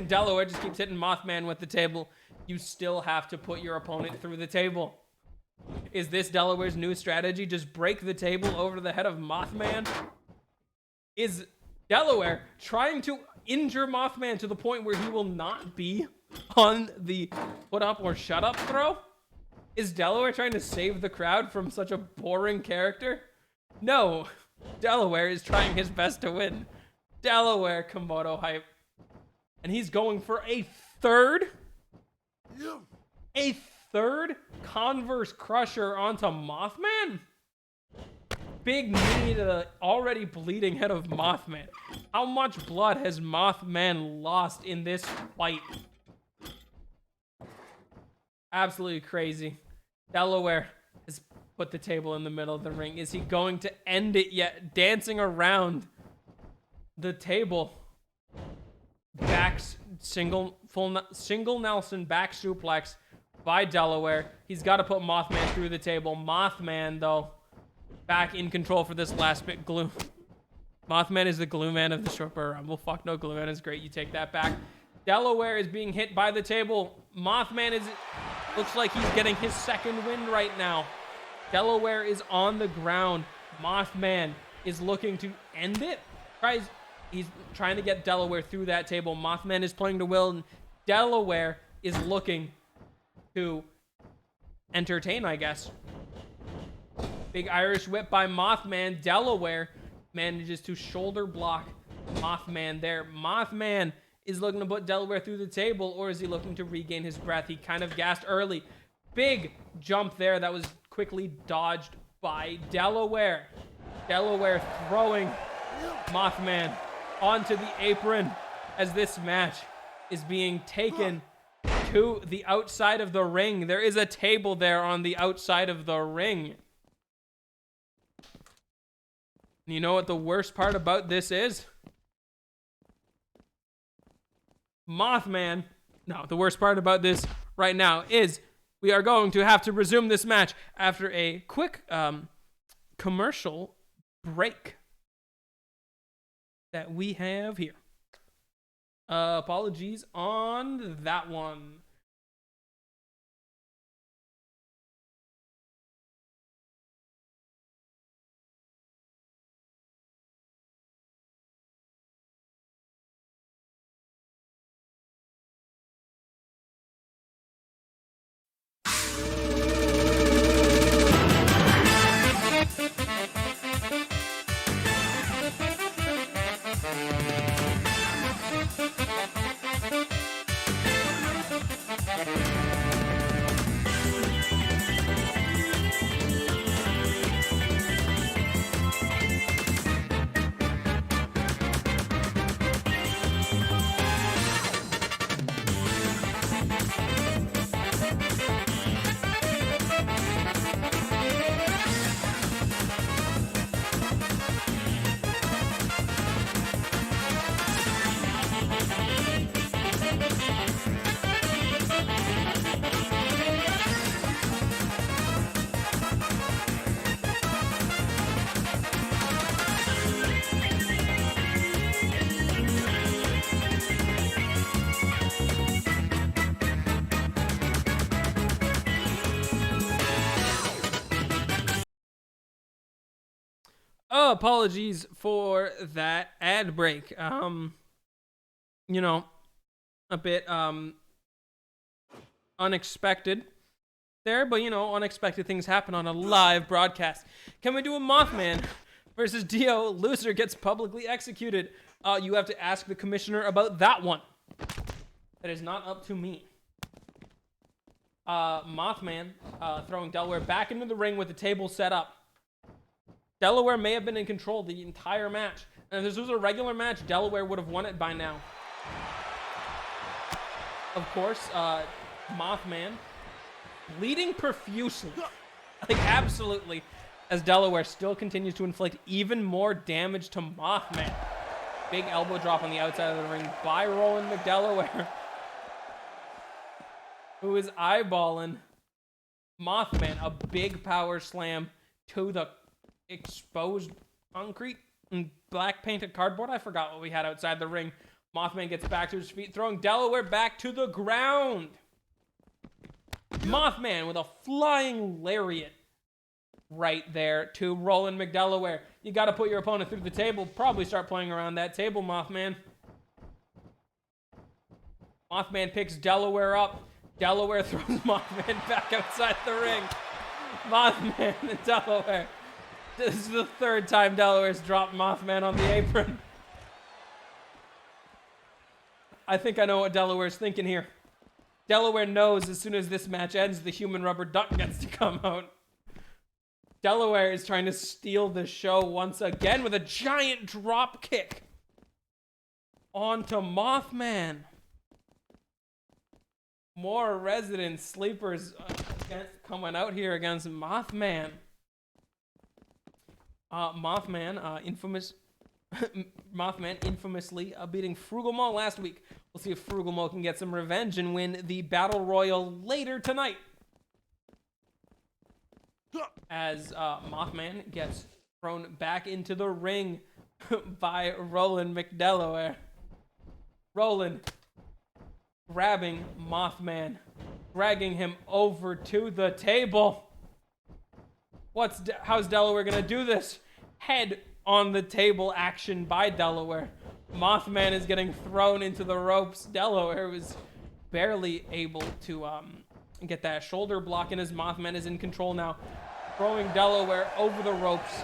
Delaware just keeps hitting Mothman with the table. You still have to put your opponent through the table. Is this Delaware's new strategy? Just break the table over the head of Mothman? Is Delaware trying to injure Mothman to the point where he will not be on the put up or shut up throw? Is Delaware trying to save the crowd from such a boring character? No. Delaware is trying his best to win. Delaware Komodo hype. And he's going for a third? A third Converse Crusher onto Mothman? Big knee to the already bleeding head of Mothman. How much blood has Mothman lost in this fight? Absolutely crazy. Delaware has put the table in the middle of the ring. Is he going to end it yet? Dancing around the table. Single Nelson back suplex by Delaware. He's got to put Mothman through the table. Mothman, though, back in control for this last bit. Glue. Mothman is the glue man of the Short Burr Rumble. Fuck no, glue man is great. You take that back. Delaware is being hit by the table. Mothman looks like he's getting his second win right now. Delaware is on the ground. Mothman is looking to end it. He's trying to get Delaware through that table. Mothman is playing to will, and Delaware is looking to entertain, I guess. Big Irish whip by Mothman. Delaware manages to shoulder block Mothman there. Mothman is looking to put Delaware through the table, or is he looking to regain his breath? He kind of gassed early. Big jump there that was quickly dodged by Delaware. Delaware throwing Mothman onto the apron as this match is being taken to the outside of the ring. There is a table there on the outside of the ring. And you know what the worst part about this is? The worst part about this right now is we are going to have to resume this match after a quick commercial break that we have here. Apologies on that one. Apologies for that ad break. A bit unexpected there, but unexpected things happen on a live broadcast. Can we do a Mothman versus Dio? Loser gets publicly executed. You have to ask the commissioner about that one. That is not up to me. Mothman throwing Delaware back into the ring with the table set up. Delaware may have been in control the entire match. And if this was a regular match, Delaware would have won it by now. Of course, Mothman bleeding profusely. Like, absolutely. As Delaware still continues to inflict even more damage to Mothman. Big elbow drop on the outside of the ring by Roland McDelaware, who is eyeballing Mothman. A big power slam to the exposed concrete and black painted cardboard. I forgot what we had outside the ring. Mothman gets back to his feet, throwing Delaware back to the ground. Mothman with a flying lariat right there to Roland McDelaware. You got to put your opponent through the table. Probably start playing around that table, Mothman. Mothman picks Delaware up. Delaware throws Mothman back outside the ring. Mothman and Delaware. This is the third time Delaware's dropped Mothman on the apron. I think I know what Delaware's thinking here. Delaware knows as soon as this match ends, the human rubber duck gets to come out. Delaware is trying to steal the show once again with a giant drop kick onto Mothman. More resident sleepers coming out here against Mothman. Mothman infamously beating Frugal Mo last week. We'll see if Frugal Mo can get some revenge and win the Battle Royal later tonight. As Mothman gets thrown back into the ring by Roland McDelaware. Roland grabbing Mothman, dragging him over to the table. How's Delaware gonna do this? Head on the table action by Delaware. Mothman is getting thrown into the ropes. Delaware was barely able to get that shoulder block in as Mothman is in control now. Throwing Delaware over the ropes,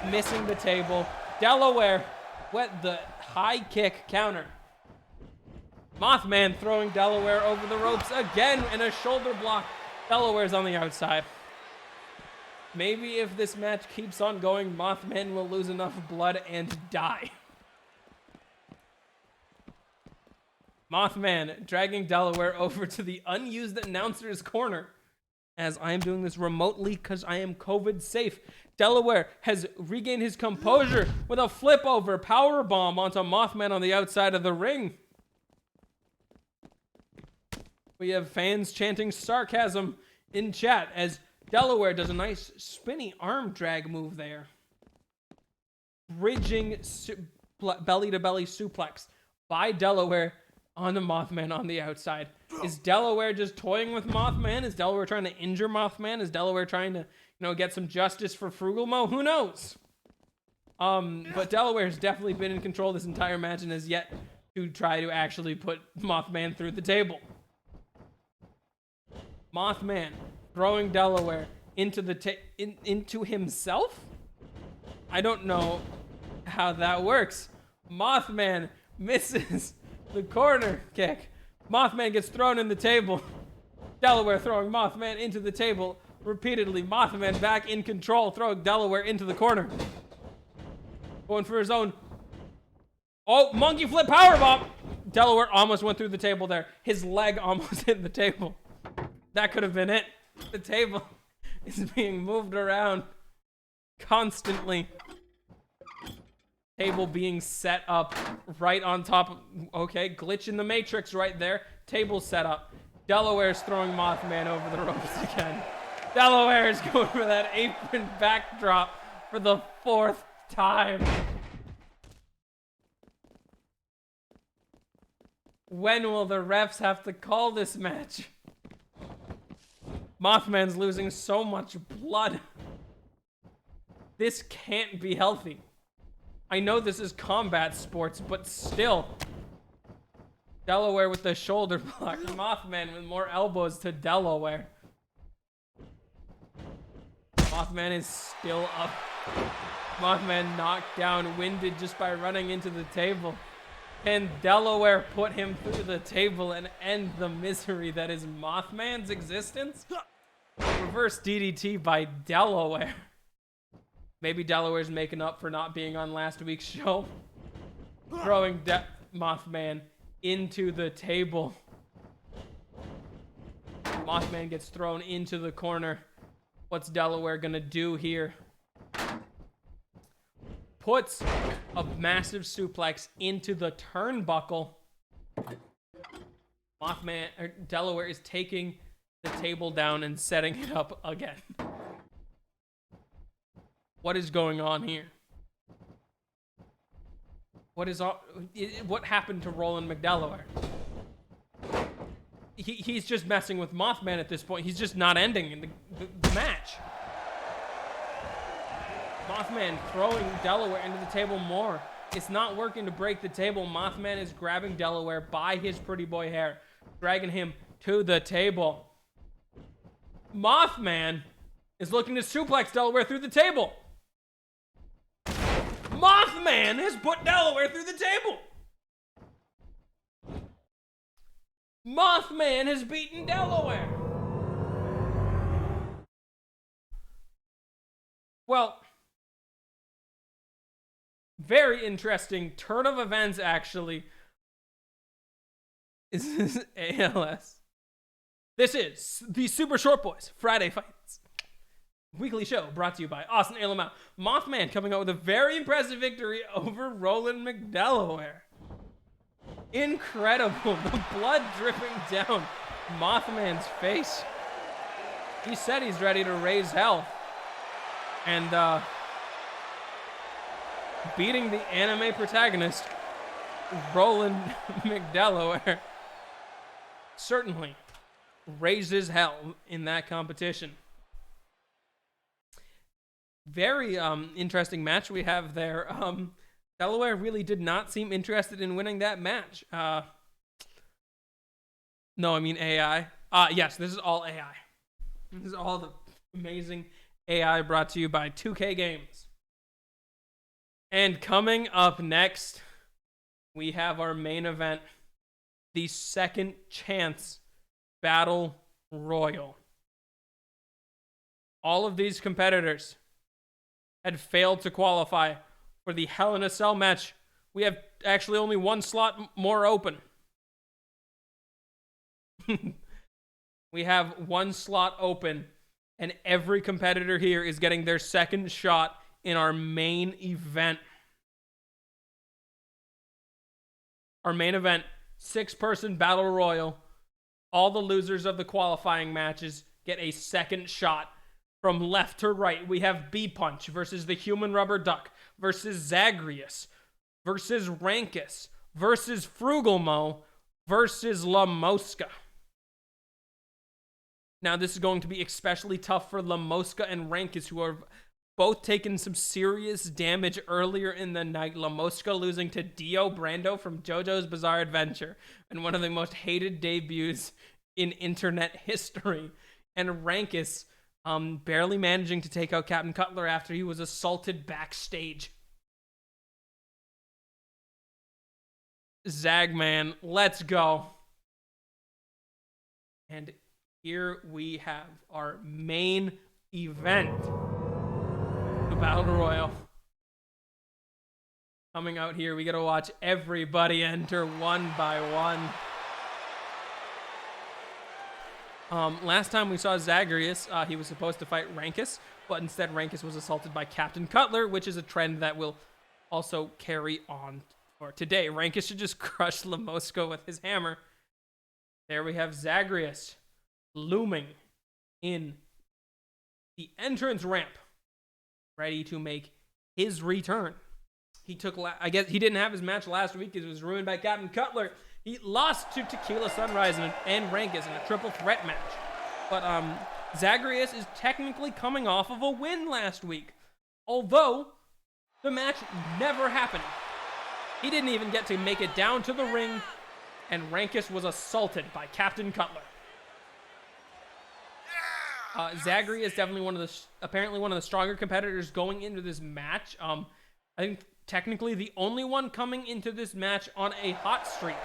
missing the table. Delaware wet the high kick counter. Mothman throwing Delaware over the ropes again in a shoulder block. Delaware's on the outside. Maybe if this match keeps on going, Mothman will lose enough blood and die. Mothman dragging Delaware over to the unused announcer's corner. As I am doing this remotely because I am COVID safe. Delaware has regained his composure with a flip over powerbomb onto Mothman on the outside of the ring. We have fans chanting sarcasm in chat as Delaware does a nice spinny arm drag move there. Bridging belly-to-belly suplex by Delaware on the Mothman on the outside. Is Delaware just toying with Mothman? Is Delaware trying to injure Mothman? Is Delaware trying to, get some justice for Frugal Mo? Who knows? But Delaware's definitely been in control this entire match and has yet to try to actually put Mothman through the table. Mothman throwing Delaware into himself? I don't know how that works. Mothman misses the corner kick. Mothman gets thrown in the table. Delaware throwing Mothman into the table repeatedly. Mothman back in control, throwing Delaware into the corner. Going for his own. Oh, monkey flip powerbomb. Delaware almost went through the table there. His leg almost hit the table. That could have been it. The table is being moved around constantly. Table being set up right on top of, okay, glitch in the matrix right there. Table set up. Delaware's throwing Mothman over the ropes again. Delaware is going for that apron backdrop for the 4th time. When will the refs have to call this match? Mothman's losing so much blood. This can't be healthy. I know this is combat sports, but still. Delaware with the shoulder block. Mothman with more elbows to Delaware. Mothman is still up. Mothman knocked down, winded just by running into the table. Can Delaware put him through the table and end the misery that is Mothman's existence? Reverse DDT by Delaware. Maybe Delaware's making up for not being on last week's show. Throwing Mothman into the table. Mothman gets thrown into the corner. What's Delaware gonna do here? Puts a massive suplex into the turnbuckle. Delaware is taking the table down and setting it up again. What is going on here? What happened to Roland McDelaware? He's just messing with Mothman at this point. He's just not ending in the match. Mothman throwing Delaware into the table more. It's not working to break the table. Mothman is grabbing Delaware by his pretty boy hair, dragging him to the table. Mothman is looking to suplex Delaware through the table. Mothman has put Delaware through the table. Mothman has beaten Delaware. Well, very interesting turn of events, actually. Is this ALS? This is the Super Short Boys Friday Fights weekly show brought to you by Austin Alamau. Mothman coming out with a very impressive victory over Roland McDelaware. Incredible. The blood dripping down Mothman's face. He said he's ready to raise hell. And beating the anime protagonist, Roland McDelaware, certainly raises hell in that competition. Very interesting match we have there. Delaware really did not seem interested in winning that match. No, I mean AI. Yes, this is all AI. This is all the amazing AI brought to you by 2K Games. And coming up next, we have our main event, the Second Chance Battle Royal. All of these competitors had failed to qualify for the Hell in a Cell match. We have actually only one slot more open. We have one slot open, and every competitor here is getting their second shot in our main event. Our main event, 6-person battle royal. All the losers of the qualifying matches get a second shot. From left to right, we have B-Punch versus the Human Rubber Duck versus Zagreus versus Rankus versus Frugalmo versus La Mosca. Now, this is going to be especially tough for La Mosca and Rankus, who are both taking some serious damage earlier in the night. La Mosca losing to Dio Brando from JoJo's Bizarre Adventure, and one of the most hated debuts in internet history. And Rankus barely managing to take out Captain Cutler after he was assaulted backstage. Zagman, let's go. And here we have our main event, the Battle Royal. Coming out here, we gotta watch everybody enter one by one. Last time we saw Zagreus, he was supposed to fight Rankus, but instead Rankus was assaulted by Captain Cutler, which is a trend that will also carry on for today. Rankus should just crush La Mosca with his hammer. There we have Zagreus looming in the entrance ramp, ready to make his return. He took, I guess he didn't have his match last week because it was ruined by Captain Cutler. He lost to Tequila Sunrise and Rankus in a triple threat match. But Zagreus is technically coming off of a win last week, although the match never happened. He didn't even get to make it down to the ring, and Rankus was assaulted by Captain Cutler. Zagreus is definitely apparently one of the stronger competitors going into this match. I think technically the only one coming into this match on a hot streak.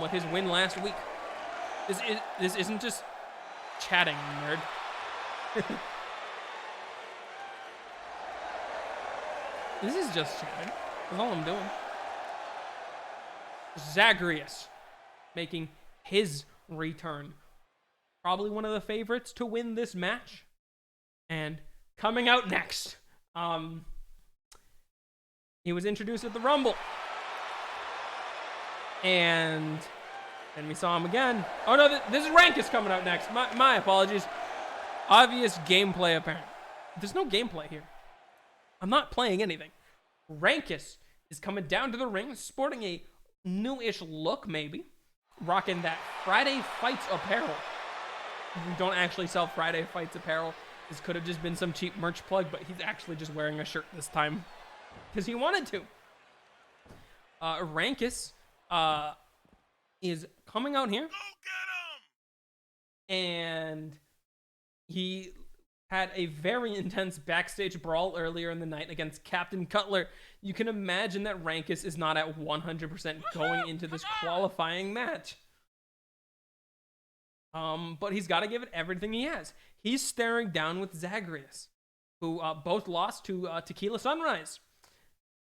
With his win last week. This isn't just chatting, nerd. This is just chatting. That's all I'm doing. Zagreus making his return. Probably one of the favorites to win this match. And coming out next, he was introduced at the Rumble. And then we saw him again. Oh no, this is Rankus coming out next. My apologies. Obvious gameplay apparent. There's no gameplay here. I'm not playing anything. Rankus is coming down to the ring, sporting a newish look, maybe. Rocking that Friday Fights apparel. We don't actually sell Friday Fights apparel. This could have just been some cheap merch plug, but he's actually just wearing a shirt this time because he wanted to. Rankus is coming out here. Go get him! And he had a very intense backstage brawl earlier in the night against Captain Cutler. You can imagine that Rankus is not at 100% going into this qualifying match. But he's got to give it everything he has. He's staring down with Zagreus, who both lost to Tequila Sunrise,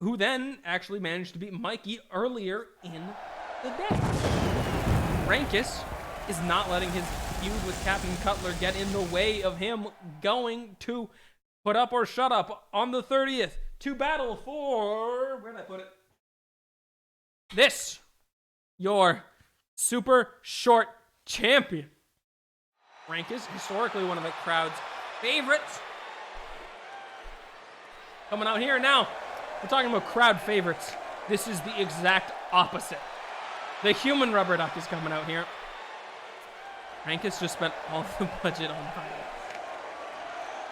who then actually managed to beat Mikey earlier in the day. Rankus is not letting his feud with Captain Cutler get in the way of him going to put up or shut up on the 30th to battle for, where'd I put it? This, your super short champion. Rankus, historically one of the crowd's favorites. Coming out here now. We're talking about crowd favorites. This is the exact opposite. The human rubber duck is coming out here. Rankus just spent all the budget on fire.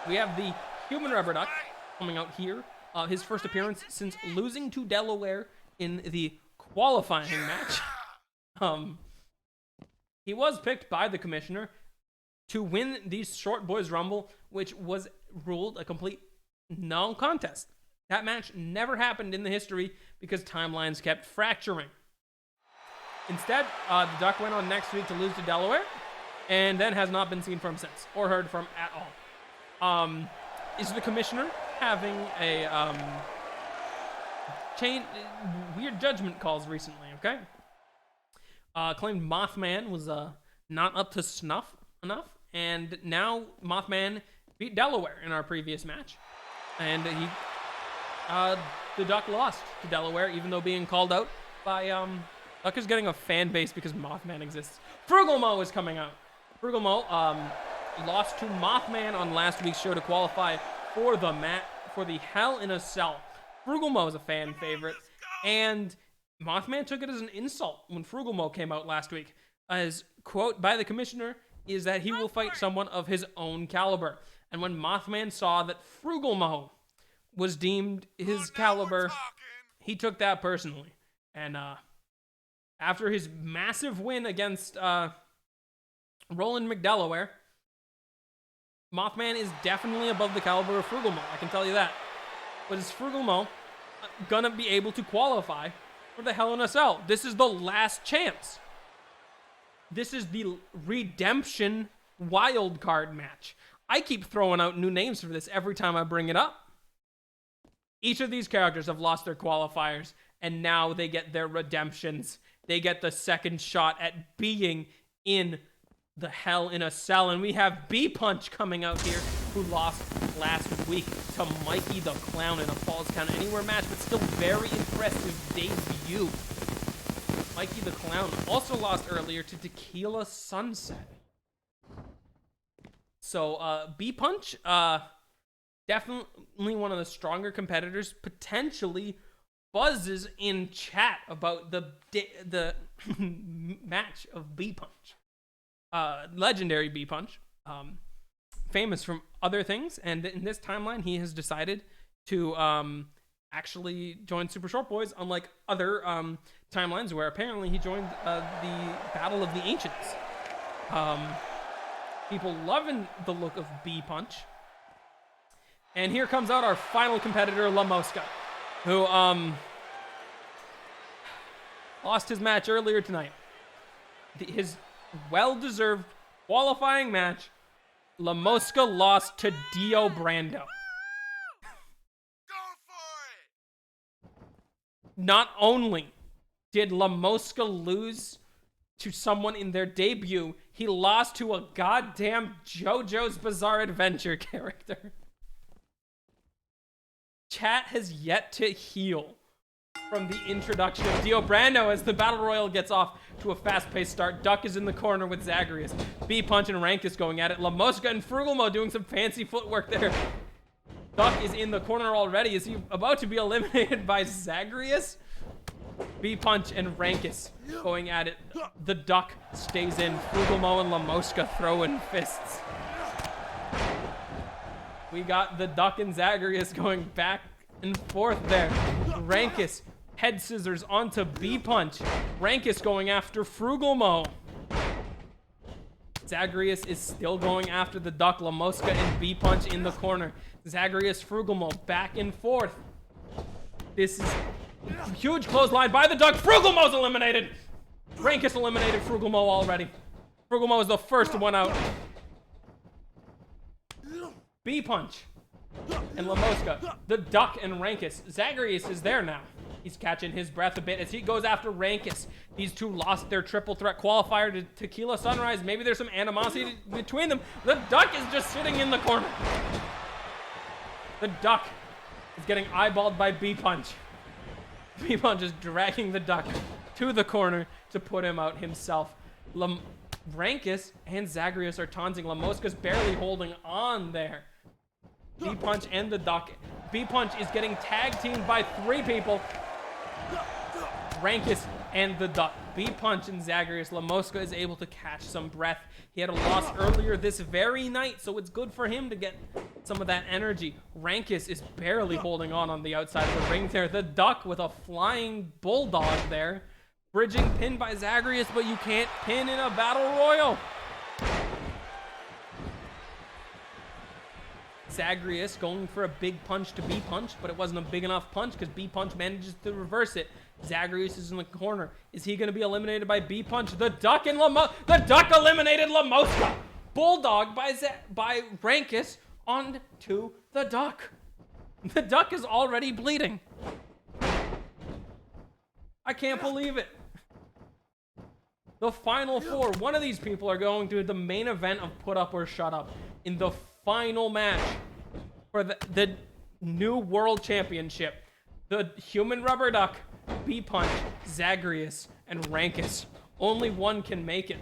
We have the human rubber duck coming out here. His first appearance since losing to Delaware in the qualifying match. He was picked by the commissioner to win the Short Boys Rumble, which was ruled a complete non-contest. That match never happened in the history because timelines kept fracturing. Instead, the Duck went on next week to lose to Delaware, and then has not been seen from since, or heard from at all. Is the commissioner having a weird judgment calls recently, okay? Claimed Mothman was not up to snuff enough, and now Mothman beat Delaware in our previous match. And the Duck lost to Delaware, even though being called out by, Duck is getting a fan base because Mothman exists. Frugal Mo is coming out. Frugal Mo, lost to Mothman on last week's show to qualify for the Hell in a Cell. Frugal Mo is a fan favorite, and Mothman took it as an insult when Frugal Mo came out last week. His quote by the commissioner is that he will fight someone of his own caliber. And when Mothman saw that Frugal Mo was deemed his caliber, he took that personally. And after his massive win against Roland McDelaware, Mothman is definitely above the caliber of Frugal Mo, I can tell you that. But is Frugal Mo gonna be able to qualify for the Hell in a Cell? This is the last chance. This is the redemption wild card match. I keep throwing out new names for this every time I bring it up. Each of these characters have lost their qualifiers, and now they get their redemptions. They get the second shot at being in the Hell in a Cell. And we have B-Punch coming out here, who lost last week to Mikey the Clown in a Falls Count Anywhere match, but still very impressive debut. Mikey the Clown also lost earlier to Tequila Sunset. So, B-Punch, definitely one of the stronger competitors, potentially buzzes in chat about the match of B-Punch. Legendary B-Punch, famous from other things, and in this timeline, he has decided to actually join Super Short Boys, unlike other timelines where apparently he joined the Battle of the Ancients. People loving the look of B-Punch. And here comes out our final competitor, La Mosca, who lost his match earlier tonight. His well-deserved qualifying match, La Mosca lost to Dio Brando. Not only did La Mosca lose to someone in their debut, he lost to a goddamn JoJo's Bizarre Adventure character. Chat has yet to heal from the introduction of Dio Brando as the Battle Royal gets off to a fast-paced start. Duck is in the corner with Zagreus. B-Punch and Rankus going at it. La Mosca and Frugalmo doing some fancy footwork there. Duck is in the corner already. Is he about to be eliminated by Zagreus? B-Punch and Rankus going at it. The Duck stays in. Frugalmo and La Mosca throwing fists. We got the Duck and Zagreus going back and forth there. Rankus head scissors onto B-Punch. Rankus going after Frugalmo. Zagreus is still going after the Duck. La Mosca and B-Punch in the corner. Zagreus, Frugalmo back and forth. This is a huge clothesline by the Duck. Frugalmo's eliminated. Rankus eliminated Frugalmo already. Frugalmo is the first one out. B-Punch and La Mosca, the Duck and Rankus. Zagreus is there now. He's catching his breath a bit as he goes after Rankus. These two lost their triple threat qualifier to Tequila Sunrise. Maybe there's some animosity between them. The Duck is just sitting in the corner. The Duck is getting eyeballed by B-Punch. B-Punch is dragging the Duck to the corner to put him out himself. Rankus and Zagreus are taunting. La Mosca's barely holding on there. B-Punch and the Duck. B-Punch is getting tag teamed by 3 people. Rankus and the Duck. B-Punch and Zagreus. La Mosca is able to catch some breath. He had a loss earlier this very night, so it's good for him to get some of that energy. Rankus is barely holding on the outside of the ring there. The Duck with a flying bulldog there. Bridging pin by Zagreus, but you can't pin in a battle royal. Zagreus going for a big punch to B-Punch, but it wasn't a big enough punch because B-Punch manages to reverse it. Zagreus is in the corner. Is he going to be eliminated by B-Punch? The Duck and the Duck eliminated La Mosca. Bulldog by Rankus onto the Duck. The Duck is already bleeding. I can't believe it. The final 4. One of these people are going to the main event of Put Up or Shut Up in the final match for the new World Championship. The Human Rubber Duck, B-Punch, Zagreus, and Rankus. Only one can make it.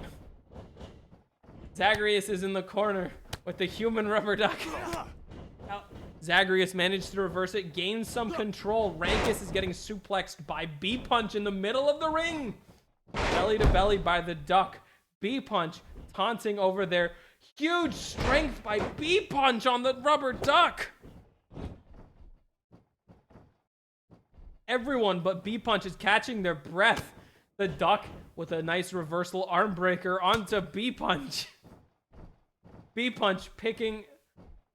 Zagreus is in the corner with the Human Rubber Duck. Zagreus managed to reverse it, gains some control. Rankus is getting suplexed by B-Punch in the middle of the ring. Belly to belly by the Duck. B-Punch taunting over there. Huge strength by B-Punch on the Rubber Duck. Everyone but B-Punch is catching their breath. The Duck with a nice reversal arm breaker onto B-Punch. B-Punch picking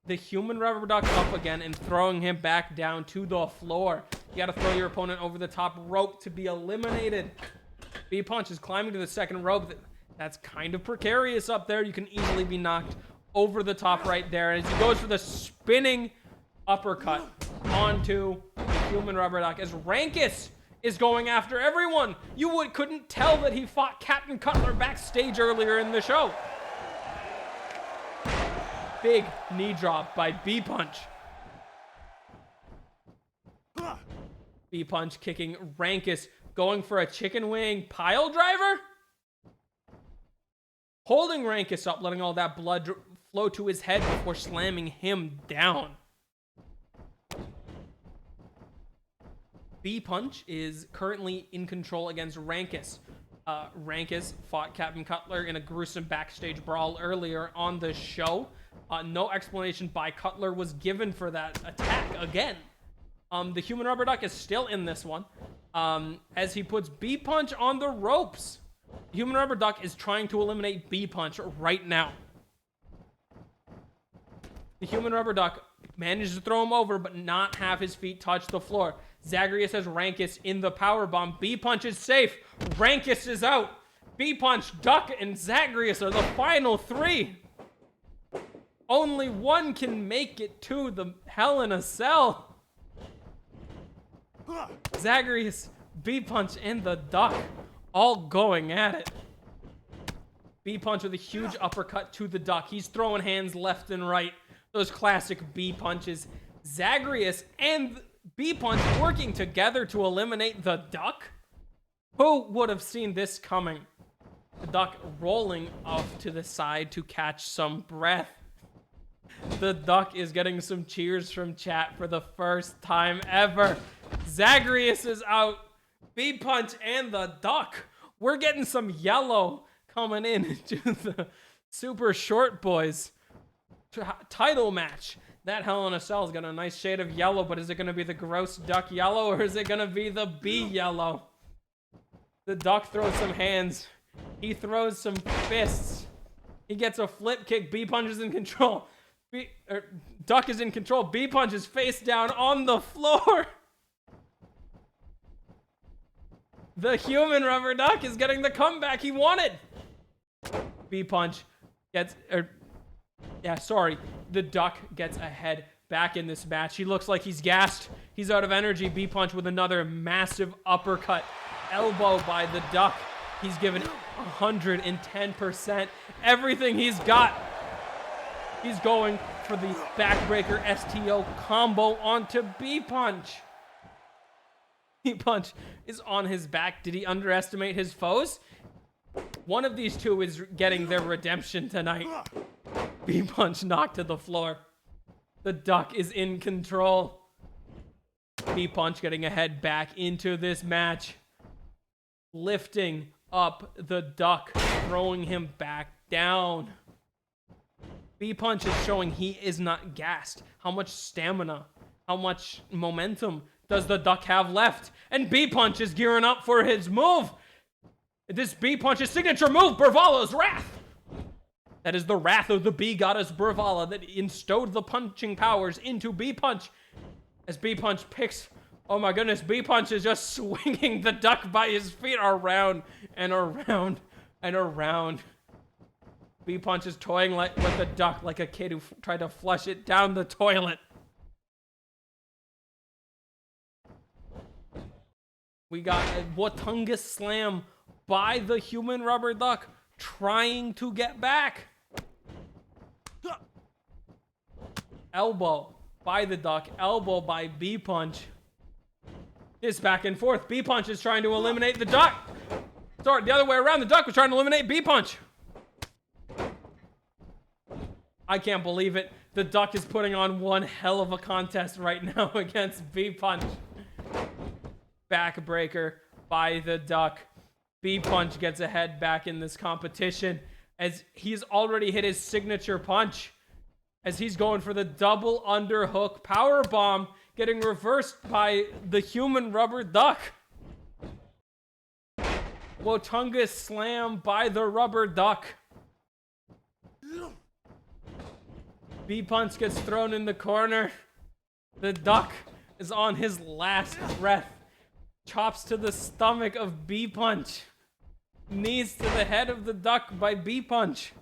the Human Rubber Duck up again and throwing him back down to the floor. You gotta throw your opponent over the top rope to be eliminated. B-Punch is climbing to the second rope. That's kind of precarious up there. You can easily be knocked over the top right there. And as he goes for the spinning uppercut onto the Human Rubber Duck as Rankus is going after everyone. You couldn't tell that he fought Captain Cutler backstage earlier in the show. Big knee drop by B-Punch. B-Punch kicking Rankus, going for a chicken wing pile driver. Holding Rankus up, letting all that blood flow to his head before slamming him down. B-Punch is currently in control against Rankus. Rankus fought Captain Cutler in a gruesome backstage brawl earlier on the show. No explanation by Cutler was given for that attack again. The Human Rubber Duck is still in this one as he puts B-Punch on the ropes. The Human Rubber Duck is trying to eliminate B-Punch right now. The Human Rubber Duck manages to throw him over but not have his feet touch the floor. Zagreus has Rankus in the powerbomb. B-Punch is safe. Rankus is out. B-Punch, Duck, and Zagreus are the final 3. Only one can make it to the Hell in a Cell. Zagreus, B-Punch, and the Duck all going at it. B-Punch with a huge uppercut to the Duck. He's throwing hands left and right. Those classic B-Punches. Zagreus and B-Punch working together to eliminate the Duck? Who would have seen this coming? The Duck rolling off to the side to catch some breath. The Duck is getting some cheers from chat for the first time ever. Zagreus is out. B-Punch and the Duck. We're getting some yellow coming in to the Super Short Boys title match. That Hell in a Cell's got a nice shade of yellow, but is it going to be the gross Duck yellow or is it going to be the B yellow? The Duck throws some hands. He throws some fists. He gets a flip kick. B-Punch is in control. Duck is in control. B-Punch is face down on the floor. The human rubber duck is getting the comeback he wanted. B-Punch gets, the Duck gets ahead back in this match. He looks like he's gassed. He's out of energy. B-Punch with another massive uppercut. Elbow by the Duck. He's given 110%. Everything he's got. He's going for the backbreaker STO combo onto B-Punch. B-Punch is on his back. Did he underestimate his foes? One of these two is getting their redemption tonight. B-Punch knocked to the floor. The Duck is in control. B-Punch getting ahead back into this match. Lifting up the Duck, throwing him back down. B-Punch is showing he is not gassed. How much stamina, how much momentum does the Duck have left? And B-Punch is gearing up for his move. This B-Punch's signature move, Bravala's Wrath. That is the wrath of the bee goddess Bravala that instilled the punching powers into B-Punch. As B-Punch picks, oh my goodness, B-Punch is just swinging the Duck by his feet around and around and around. B-Punch is toying with the Duck like a kid who tried to flush it down the toilet. We got a Watunga Slam by the human rubber duck trying to get back. Elbow by the Duck, elbow by B-Punch. This back and forth. B-Punch is trying to eliminate the Duck. Sorry, the other way around. The Duck was trying to eliminate B-Punch. I can't believe it. The Duck is putting on one hell of a contest right now against B-Punch. Backbreaker by the Duck. B-Punch gets ahead back in this competition as he's already hit his signature punch. As he's going for the double underhook power bomb, getting reversed by the human rubber duck. Watunga Slam by the rubber duck. B-Punch gets thrown in the corner. The Duck is on his last breath. Chops to the stomach of B-Punch. Knees to the head of the Duck by B-Punch.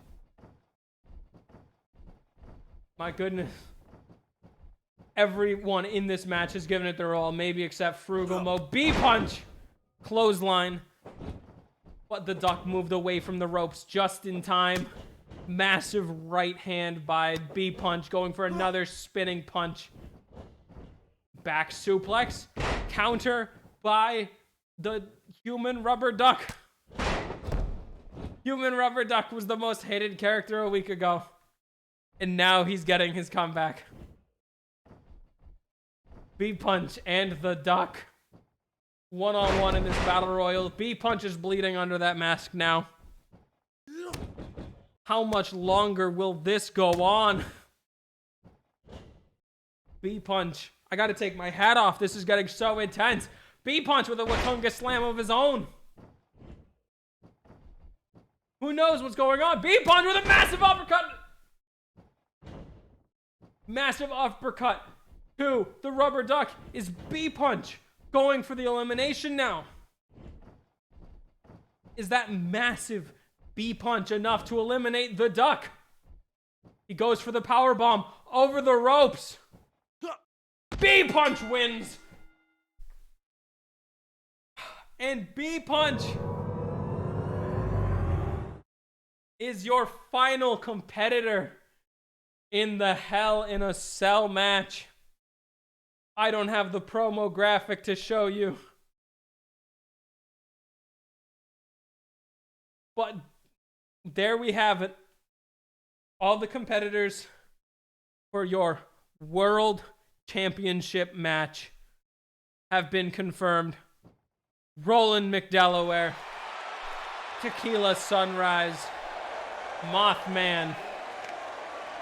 My goodness. Everyone in this match has given it their all, maybe except Frugal Mo. B-Punch! Clothesline. But the Duck moved away from the ropes just in time. Massive right hand by B-Punch, going for another spinning punch. Back suplex. Counter by the human rubber duck. Human rubber duck was the most hated character a week ago. And now he's getting his comeback. B-Punch and the Duck. One-on-one in this battle royal. B-Punch is bleeding under that mask now. How much longer will this go on? B-Punch. I gotta take my hat off. This is getting so intense. B-Punch with a Watunga Slam of his own. Who knows what's going on? B-Punch with a massive uppercut. Massive uppercut to the rubber duck. Is B-Punch going for the elimination now? Is that massive B-Punch enough to eliminate the Duck? He goes for the power bomb over the ropes. B-Punch wins. and B Punch is your final competitor in the Hell in a Cell match. I don't have the promo graphic to show you, but there we have it. All the competitors for your World Championship match have been confirmed. Roland McDelaware, Tequila Sunrise, Mothman,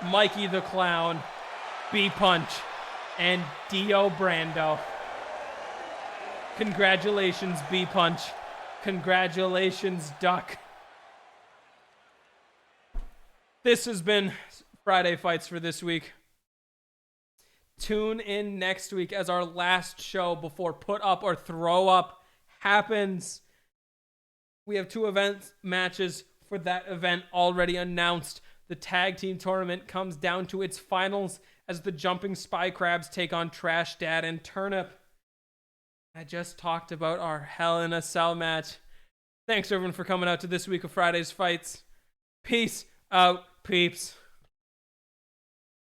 Mikey the Clown, B Punch, and Dio Brando. Congratulations, B Punch. Congratulations, Duck. This has been Friday Fights for this week. Tune in next week as our last show before Put Up or Throw Up happens. We have 2 event matches for that event already announced. The tag team tournament comes down to its finals as the Jumping Spy Crabs take on Trash Dad and Turnip. I just talked about our Hell in a Cell match. Thanks everyone for coming out to this week of Friday's Fights. Peace out, peeps.